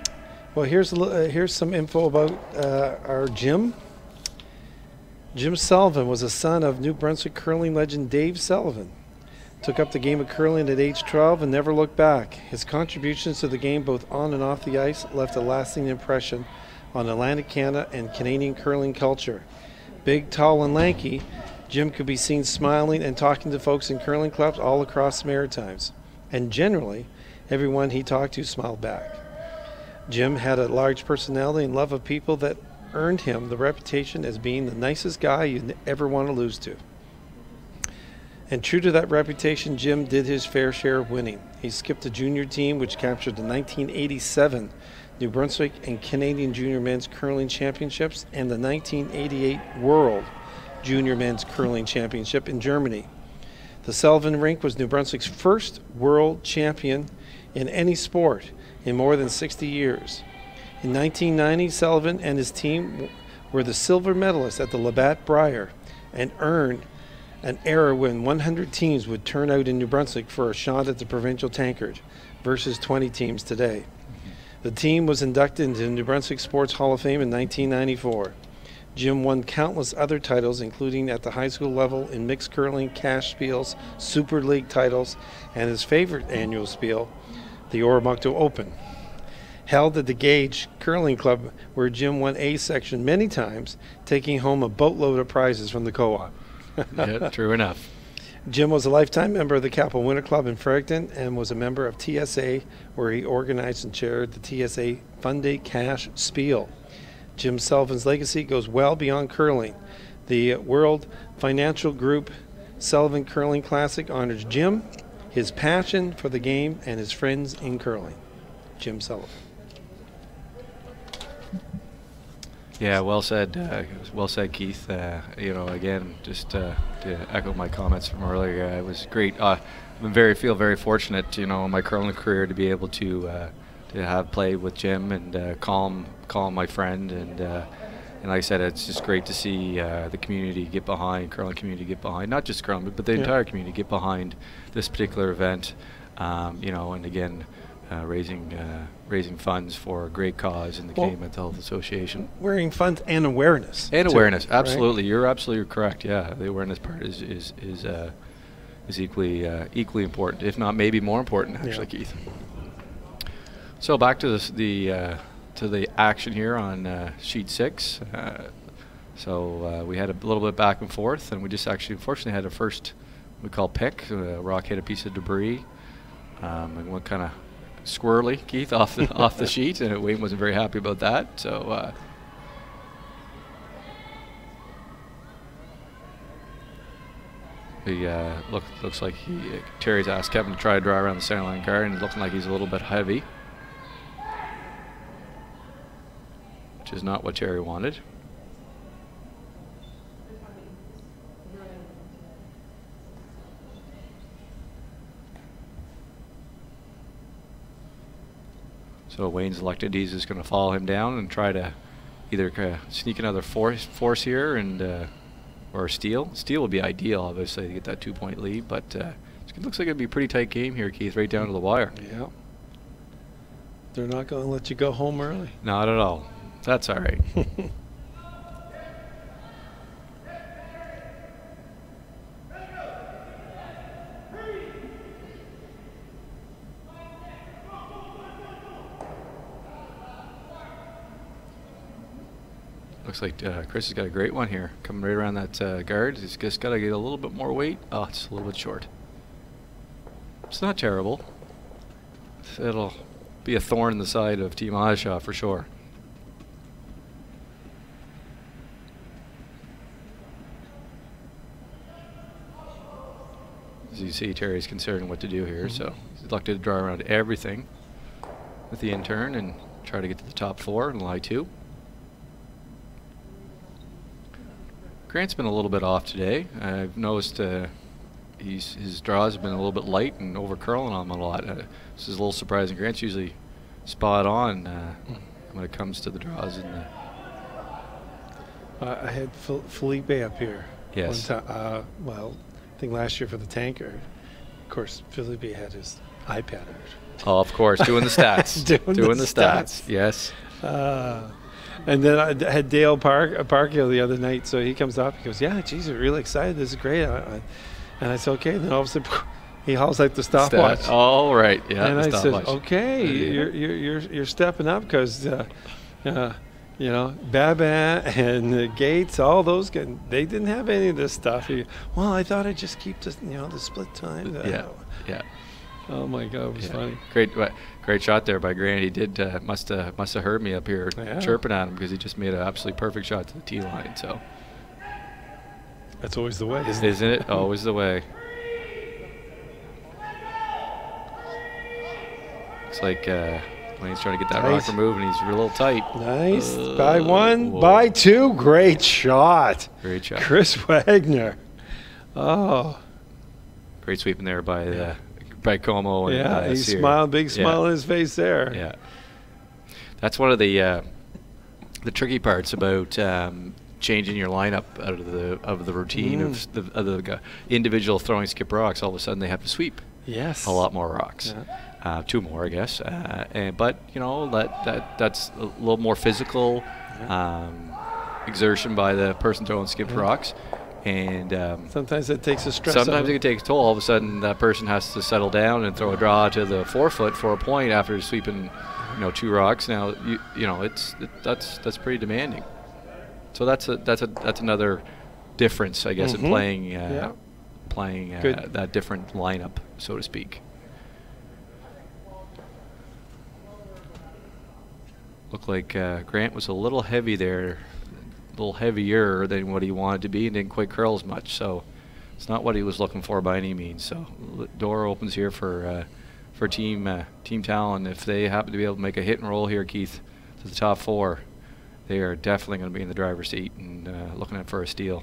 Well, here's some info about our Jim. Jim Sullivan was a son of New Brunswick curling legend Dave Sullivan. Took up the game of curling at age 12 and never looked back. His contributions to the game both on and off the ice left a lasting impression on Atlantic Canada and Canadian curling culture. Big, tall, and lanky, Jim could be seen smiling and talking to folks in curling clubs all across the Maritimes. And generally, everyone he talked to smiled back. Jim had a large personality and love of people that earned him the reputation as being the nicest guy you'd ever want to lose to. And true to that reputation, Jim did his fair share of winning. He skipped a junior team which captured the 1987 New Brunswick and Canadian Junior Men's Curling Championships and the 1988 World Junior Men's Curling Championship in Germany. The Sullivan Rink was New Brunswick's first world champion in any sport in more than 60 years. In 1990, Sullivan and his team were the silver medalists at the Labatt Brier and earned an era when 100 teams would turn out in New Brunswick for a shot at the provincial tankard versus 20 teams today. The team was inducted into the New Brunswick Sports Hall of Fame in 1994. Jim won countless other titles, including at the high school level in mixed curling, cash spiels, Super League titles, and his favorite annual spiel, the Oromocto Open. Held at the Gage Curling Club, where Jim won A section many times, taking home a boatload of prizes from the co-op. Yeah, true enough. Jim was a lifetime member of the Capital Winter Club in Fredericton and was a member of TSA, where he organized and chaired the TSA Fun Day Cash Spiel. Jim Sullivan's legacy goes well beyond curling. The World Financial Group Sullivan Curling Classic honors Jim, his passion for the game, and his friends in curling. Jim Sullivan. Yeah, well said, Keith. Again, just to echo my comments from earlier, it was great. I feel very fortunate, in my curling career to be able to have played with Jim and call him my friend, and like I said, it's just great to see the community get behind, curling community get behind, not just curling, but the entire community get behind this particular event. And again, raising funds for a great cause in the Canadian Mental Health Association. Raising funds and awareness. And too, awareness, absolutely. Right? You're absolutely correct. Yeah, the awareness part is equally important, if not maybe more important, actually, Keith. So back to the action here on sheet 6. So we had a little bit back and forth, and we just actually unfortunately had a first we call pick. Rock hit a piece of debris, and went kind of squirrely, Keith, off the sheet, and Wayne wasn't very happy about that. So looks like Terry's asked Kevin to try to draw around the center line guard, and it's looking like he's a little bit heavy, which is not what Terry wanted. So Wayne's elected he's just going to follow him down and try to either sneak another force here and or steal. Steal would be ideal, obviously, to get that 2-point lead. But it looks like it'd be a pretty tight game here, Keith, right down to the wire. Yeah. They're not going to let you go home early. Not at all. That's all right. Looks like Chris has got a great one here. Coming right around that guard. He's just got to get a little bit more weight. Oh, it's a little bit short. It's not terrible. It'll be a thorn in the side of Team Odishaw for sure. As you see, Terry's considering what to do here, so he's elected to draw around everything with the in-turn and try to get to the top 4 and lie 2. Grant's been a little bit off today. I've noticed his draws have been a little bit light and over curling on him a lot. This is a little surprising. Grant's usually spot on when it comes to the draws. I had Felipe up here. Yes. One time, well, I think last year for the tanker. Of course, Felipe had his iPad out. Oh, of course, doing the stats. doing the stats. Yes. And then I had Dale Parkhill the other night, so he comes up. He goes, "Yeah, geez, we're really excited. This is great." And I said, "Okay." And then all of a sudden, he hauls out the stopwatch. Oh, right, yeah. And I said, "Okay, you're stepping up because, you know, Baba and Gates, all those guys, they didn't have any of this stuff." Well, I thought I'd just keep this, the split time. Yeah. Oh my God, it was funny. Great shot there by Grant. He did must have heard me up here chirping at him because he just made an absolutely perfect shot to the tee line. So that's always the way, isn't it? Always the way. Looks like Wayne's trying to get that rock removed, and he's a little tight. Nice. By 1, by 2. Great shot. Great shot. Chris Wagner. Oh. Great sweeping there by Como. And, he smiled, big smile on his face there. Yeah. That's one of the tricky parts about changing your lineup out of the routine of the individual throwing skip rocks. All of a sudden, they have to sweep. Yes. A lot more rocks. Yeah. 2 more, I guess. But that's a little more physical exertion by the person throwing skipped rocks. And sometimes it takes a stress. Sometimes it can take a toll. All of a sudden, that person has to settle down and throw a draw to the 4-foot for a point after sweeping, 2 rocks. Now, that's pretty demanding. So that's another difference, I guess, in playing that different lineup, so to speak. Looked like Grant was a little heavy there. A little heavier than what he wanted to be and didn't quite curl as much, so it's not what he was looking for by any means. So the door opens here for Team Tallon. If they happen to be able to make a hit and roll here, Keith, to the top 4, they are definitely going to be in the driver's seat and looking at for a steal.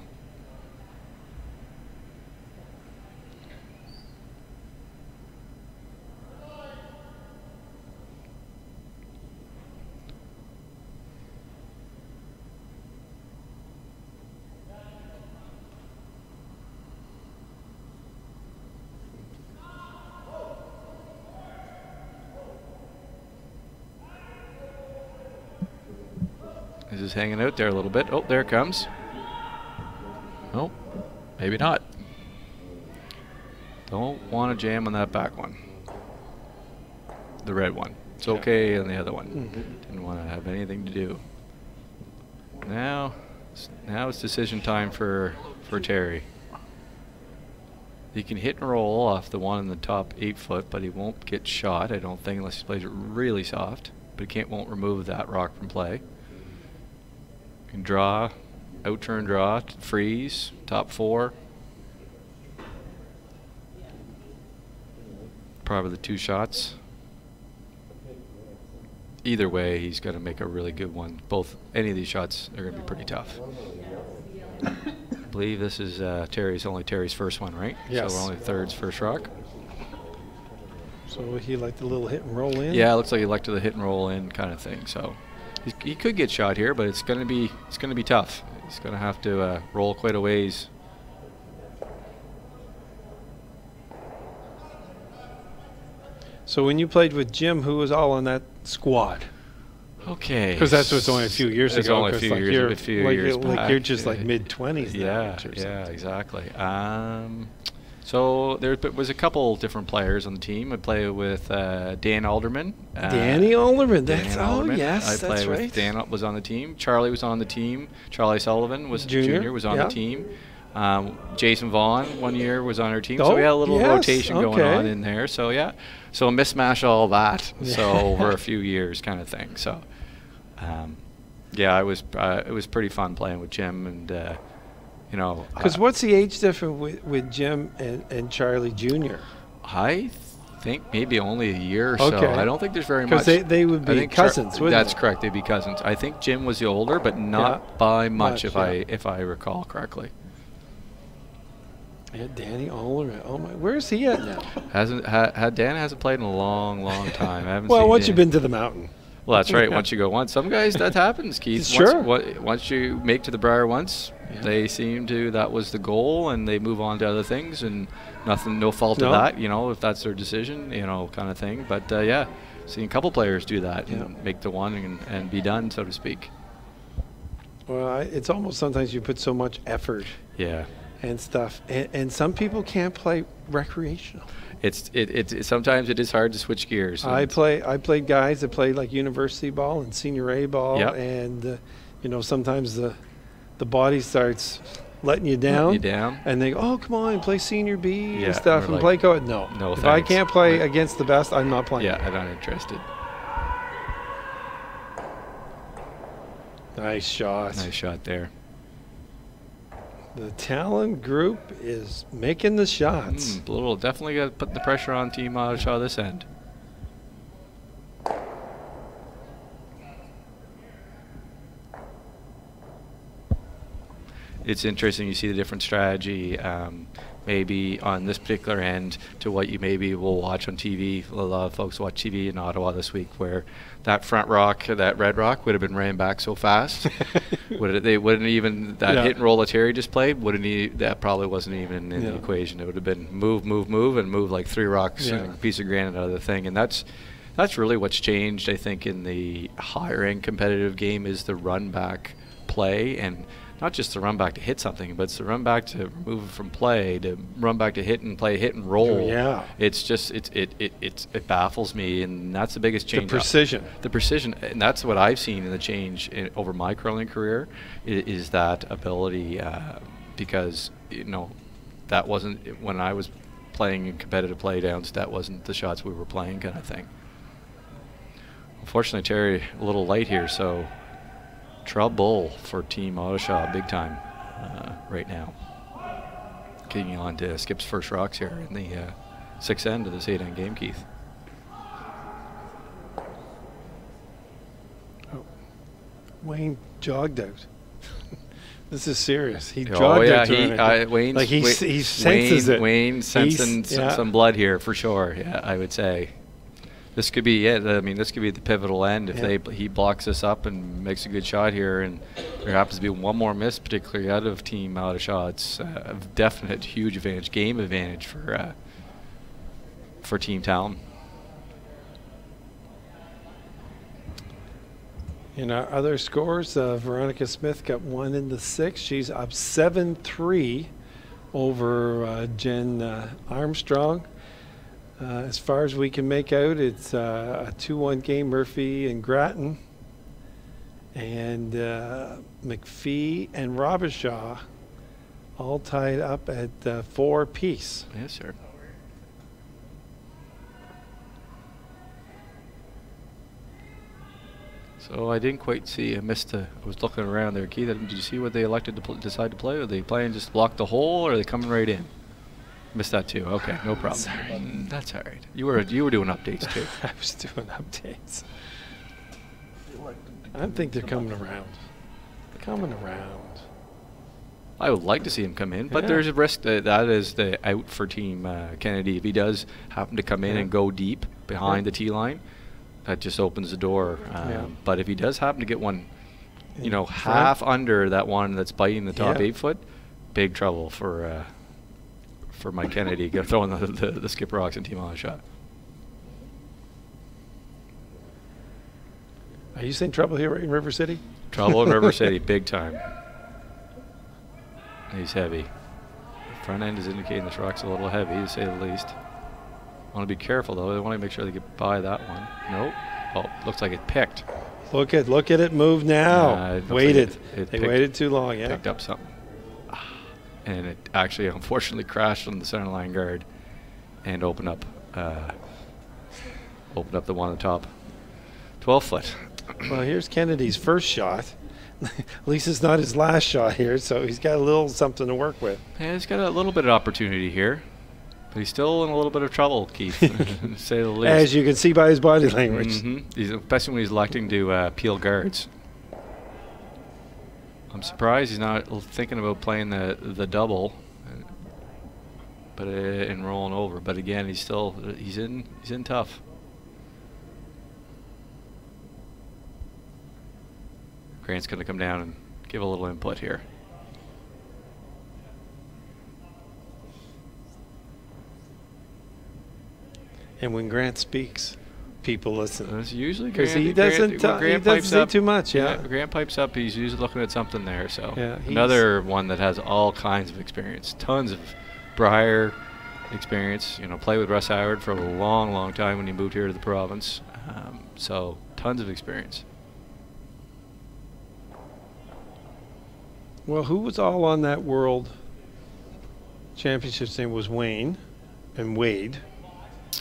He's just hanging out there a little bit. Oh, there it comes. Oh, maybe not. Don't want to jam on that back one. The red one. It's okay on the other one. Didn't want to have anything to do. Now it's decision time for Terry. He can hit and roll off the one in the top 8-foot, but he won't get shot, I don't think, unless he plays it really soft. But he won't remove that rock from play. Can draw, out-turn draw, freeze, top 4. Probably the 2 shots. Either way, he's got to make a really good one. Any of these shots are going to be pretty tough. I believe this is Terry's first one, right? Yes. So we're only third's first rock. So he liked the little hit and roll in? Yeah, it looks like he liked the hit and roll in kind of thing. So he could get shot here, but it's going to be tough. He's going to have to roll quite a ways. So when you played with Jim, who was all on that squad? Okay. Because that's what's only a few years it's ago. only a few years back. You're just like mid-20s. Yeah, exactly. So there was a couple different players on the team. I play with Dan Alderman. Danny Alderman. That's Alderman. Yes, I play with Dan was on the team. Charlie was on the team. Charlie Sullivan was junior was on the team. Jason Vaughn 1 year was on our team, so we had a little rotation going on in there. So so a mismatch of all that. So over a few years, kind of thing. So it was pretty fun playing with Jim and. Because what's the age difference with Jim and Charlie Jr.? I think maybe only a year or so. I don't think there's very much. Because they would be cousins, wouldn't That's correct. They'd be cousins. I think Jim was the older, but not by much, if I recall correctly. Yeah, Danny Alderman. Oh my, where's he at now? Dan hasn't played in a long time. I haven't. Well, once you've been to the mountain. Well, that's right. Once you go once, some guys that happens, Keith. Sure. Once you make to the Briar once, they seem to that was the goal, and they move on to other things, and no fault of that. If that's their decision, kind of thing. But seeing a couple players do that and make the one and be done, so to speak. Well, it's almost sometimes you put so much effort. Yeah. And stuff, and some people can't play recreational. It's sometimes it is hard to switch gears. I played guys that played like university ball and senior A ball, and sometimes the body starts letting you down. And they go, oh, come on, play senior B and stuff, and play co-ed. No, if thanks. I can't play against the best, I'm not playing. Yeah, I'm not interested. Nice shot. Nice shot there. The Tallon group is making the shots. Definitely got to put the pressure on Team Odishaw this end. It's interesting. You see the different strategy, maybe on this particular end to what you maybe will watch on TV. A lot of folks watch TV in Ottawa this week, where that front rock, that red rock, would have been ran back so fast. They wouldn't even hit and roll that Terry just played. That probably wasn't even in the equation. It would have been move, and move like 3 rocks and a piece of granite out of the thing. And that's really what's changed, I think, in the higher end competitive game is the run back play, and not just the run back to hit something, but it's the run back to remove it from play, to run back to hit and play hit and roll. Yeah. It's just it baffles me, and that's the biggest change. The precision, and that's what I've seen in the change over my curling career is that ability, because that wasn't when I was playing in competitive play downs. That wasn't the shots we were playing, kind of thing. Unfortunately, Terry a little light here, so. Trouble for Team Odishaw, big time, right now. Getting on to Skip's first rocks here in the 6th end of this 8-end game, Keith. Oh. Wayne jogged out. This is serious. He jogged out. He senses it. Wayne sensing some blood here for sure. Yeah, I would say. This could be it. I mean, this could be the pivotal end if he blocks this up and makes a good shot here, and there happens to be one more miss, particularly out of Team Odishaw. It's a definite huge advantage, game advantage for Team Tallon. In our other scores, Veronica Smith got 1 in the 6. She's up 7-3 over Jen Armstrong. As far as we can make out, it's a 2-1 game, Murphy and Grattan. And McPhee and Robichaud all tied up at 4 apiece. Yes, sir. So I didn't quite see. I was looking around there, Keith. Did you see what they elected to decide to play? Are they playing just block the hole, or are they coming right in? Missed that too. Okay, no problem. That's all right. You were doing updates too. I was doing updates. I think they're coming around. They're coming around. I would like to see him come in, but there's a risk that is the out for Team Kennedy. If he does happen to come in and go deep behind the tee line, that just opens the door. But if he does happen to get one, half under that one that's biting the top 8 foot, big trouble for Mike Kennedy throwing the skip rocks and Team Odishaw. Are you saying trouble here in River City? Trouble in River City, big time. He's heavy. Front end is indicating this rock's a little heavy, to say the least. Want to be careful though. They want to make sure they get by that one. Nope. Oh, looks like it picked. Look at it move now. Waited. Like they waited too long. Yeah. Picked up something, and it actually unfortunately crashed on the center line guard, and opened up the one on the top. 12-foot. Well, here's Kennedy's first shot. At least it's not his last shot here, so he's got a little something to work with. Yeah, he's got a little bit of opportunity here. But he's still in a little bit of trouble, Keith, to say the least. As you can see by his body language. Especially when he's electing to peel guards. I'm surprised he's not thinking about playing the double, but and rolling over. But again, he's in tough. Grant's going to come down and give a little input here. And when Grant speaks, people listen. That's usually because he doesn't say too much. Yeah, Grant pipes up. He's usually looking at something there. So yeah, another one that has all kinds of experience, tons of Briar experience. You know, played with Russ Howard for a long, long time when he moved here to the province. So tons of experience. Well, who was all on that World Championships? Name was Wayne and Wade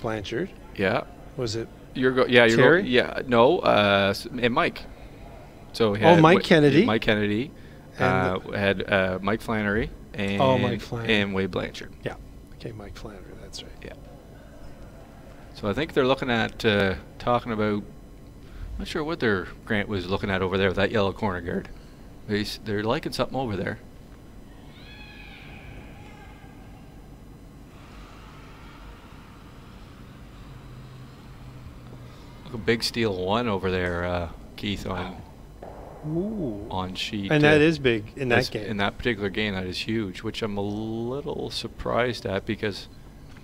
Blanchard. Yeah. Was it? Terry? No. And Mike. So he had Mike Kennedy. Mike Kennedy. Had Mike Flannery and Mike Flannery. And Wade Blanchard. Yeah. Okay, Mike Flannery. That's right. Yeah. So I think they're looking at talking about. I'm not sure what their Grant was looking at over there with that yellow corner guard. They're liking something over there. Look, a big steel one over there, Keith, on sheet. And that is big in that game. In that particular game, that is huge, which I'm a little surprised at because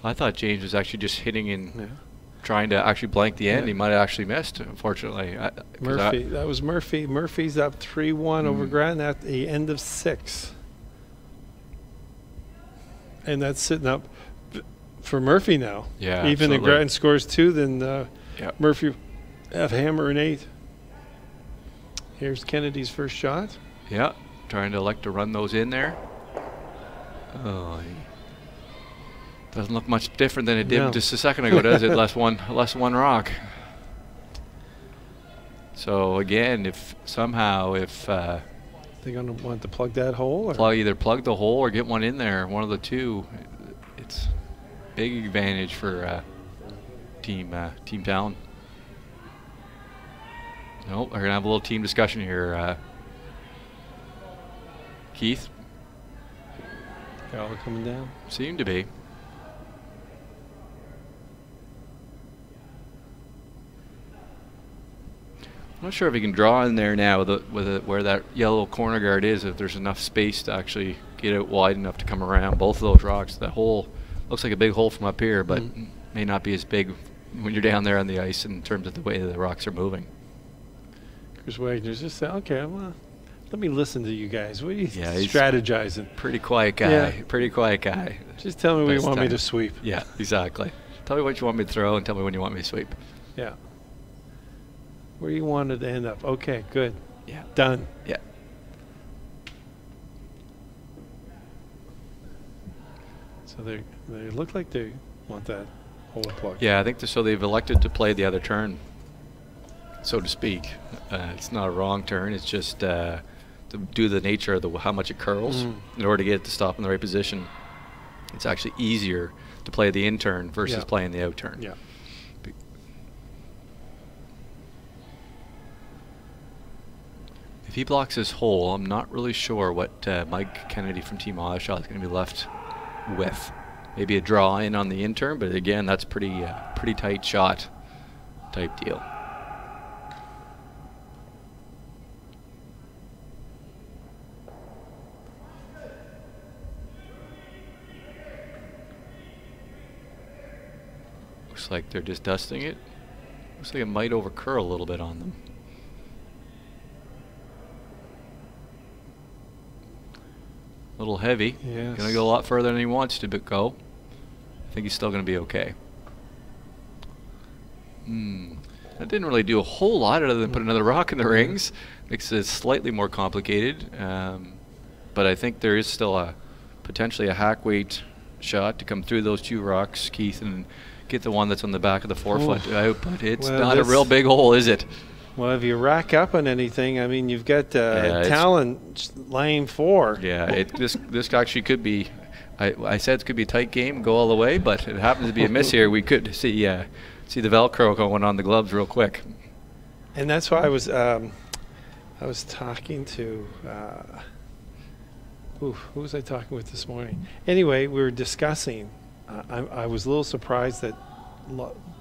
I thought James was actually just hitting in, trying to actually blank the end. He might have actually missed, unfortunately. Murphy, that was Murphy. Murphy's up 3-1 over Grant at the end of 6. And that's sitting up for Murphy now. Yeah, even if Grant scores 2, then Murphy have hammer and 8. Here's Kennedy's first shot. Yeah, trying to elect to run those in there. Oh, doesn't look much different than it did just a second ago, does it? Less one rock. So again, if they're going to want to plug that hole, or either plug the hole or get one in there, one of the two, it's big advantage for Team Tallon. Nope, we're gonna have a little team discussion here. Keith, y'all are coming down. Seem to be. I'm not sure if he can draw in there now where that yellow corner guard is, if there's enough space to actually get it wide enough to come around both of those rocks. That hole looks like a big hole from up here, but may not be as big when you're down there on the ice in terms of the way the rocks are moving. Chris Wagner's just saying, okay, well, let me listen to you guys. What are you strategizing? Pretty quiet guy. Yeah. Pretty quiet guy. Just tell me when you want me to sweep. Yeah, exactly. Tell me what you want me to throw and tell me when you want me to sweep. Yeah. Where you wanted to end up. Okay, good. Yeah. Done. Yeah. So they look like they want that hole plug. Yeah, I think so. They've elected to play the other turn, so to speak. It's not a wrong turn. It's just to do the nature of how much it curls in order to get it to stop in the right position. It's actually easier to play the in turn versus playing the out turn. Yeah. If he blocks his hole, I'm not really sure what Mike Kennedy from Team Odishaw is going to be left with. Maybe a draw in on the in turn, but again, that's pretty tight shot type deal. Looks like they're just dusting it. Looks like it might overcurl a little bit on them. A little heavy. Yes. Going to go a lot further than he wants to go. I think he's still going to be okay. That didn't really do a whole lot other than put another rock in the rings. Makes it slightly more complicated. But I think there is still potentially a hack weight shot to come through those 2 rocks, Keith, and get the one that's on the back of the forefoot out. But it's not a real big hole, is it? Well, if you rack up on anything, I mean, you've got Tallon laying 4. Yeah, this actually could be. I said it could be a tight game, go all the way, but it happens to be a miss here. We could see the Velcro going on the gloves real quick. And that's why I was talking to who was I talking with this morning? Anyway, we were discussing. I was a little surprised that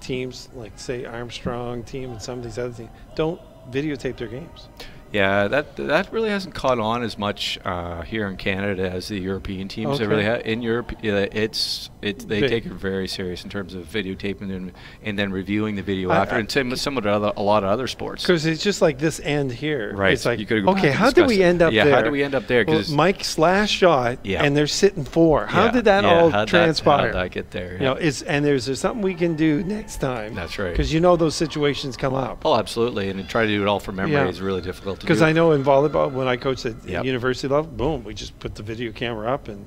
teams like, say, Armstrong team and some of these other teams don't videotape their games. Yeah, that really hasn't caught on as much here in Canada as the European teams. Okay. They really in Europe, they take it very serious in terms of videotaping and then reviewing the video after. And same with a lot of other sports. Because it's just like this end here. Right. It's like, you could go okay, how did we end up there? Yeah, how did we end up there? Well, Mike's last shot, and they're sitting 4. How did that all transpire? How did I get there? You know, and there's something we can do next time. That's right. Because those situations come up. Oh, absolutely. And to try to do it all from memory is really difficult to do. Because I know in volleyball, when I coached at university level, boom, we just put the video camera up, and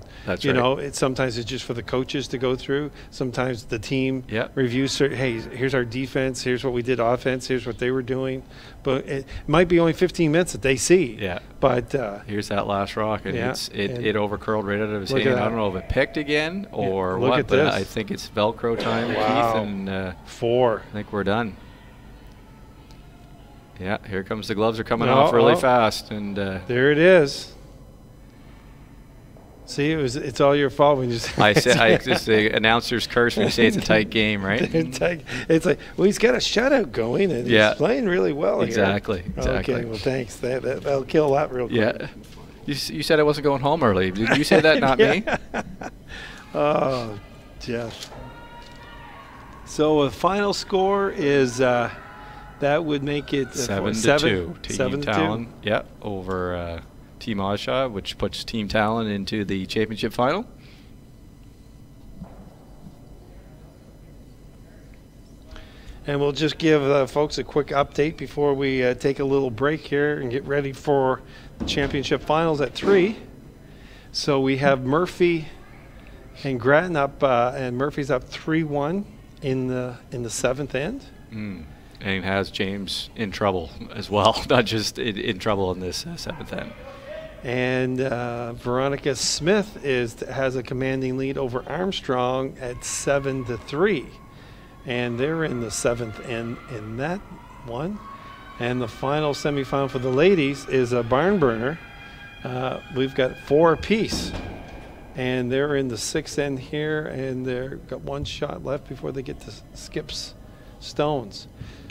sometimes it's just for the coaches to go through. Sometimes the team reviews. Hey, here's our defense. Here's what we did offense. Here's what they were doing. But it might be only 15 minutes that they see. Yeah. But here's that last rock, and it overcurled right out of his hand. I don't know if it picked again or what, but I think it's Velcro time, wow. Keith, and 4. I think we're done. Yeah, here comes the gloves are coming off really fast, and there it is. See, it's all your fault when you say. Just the announcer's curse when you say it's a tight game, right? It's like, well, he's got a shutout going, and he's playing really well. Exactly. Okay, well, thanks. That'll kill that real quick. Yeah. You said I wasn't going home early. Did you say that, not me? Oh, Jeff. So a final score is that would make it 7-2. Team 7-2. Tallon, over Team Odishaw, which puts Team Tallon into the championship final. And we'll just give folks a quick update before we take a little break here and get ready for the championship finals at 3. So we have Murphy and Grattan up, and Murphy's up 3-1 in the 7th end. And has James in trouble as well, not just in trouble in this 7th end. And Veronica Smith has a commanding lead over Armstrong at 7-3. And they're in the 7th end in that one. And the final semifinal for the ladies is a barn burner. We've got 4 apiece. And they're in the 6th end here, and they've got 1 shot left before they get to Skip's Stones.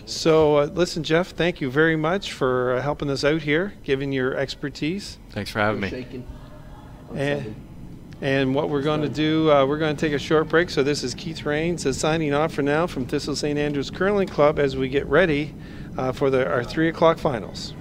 So, listen, Jeff, thank you very much for helping us out here, giving your expertise. Thanks for having me. And what we're going to do, we're going to take a short break. So this is Keith Rains signing off for now from Thistle St. Andrews Curling Club as we get ready for our 3 o'clock finals.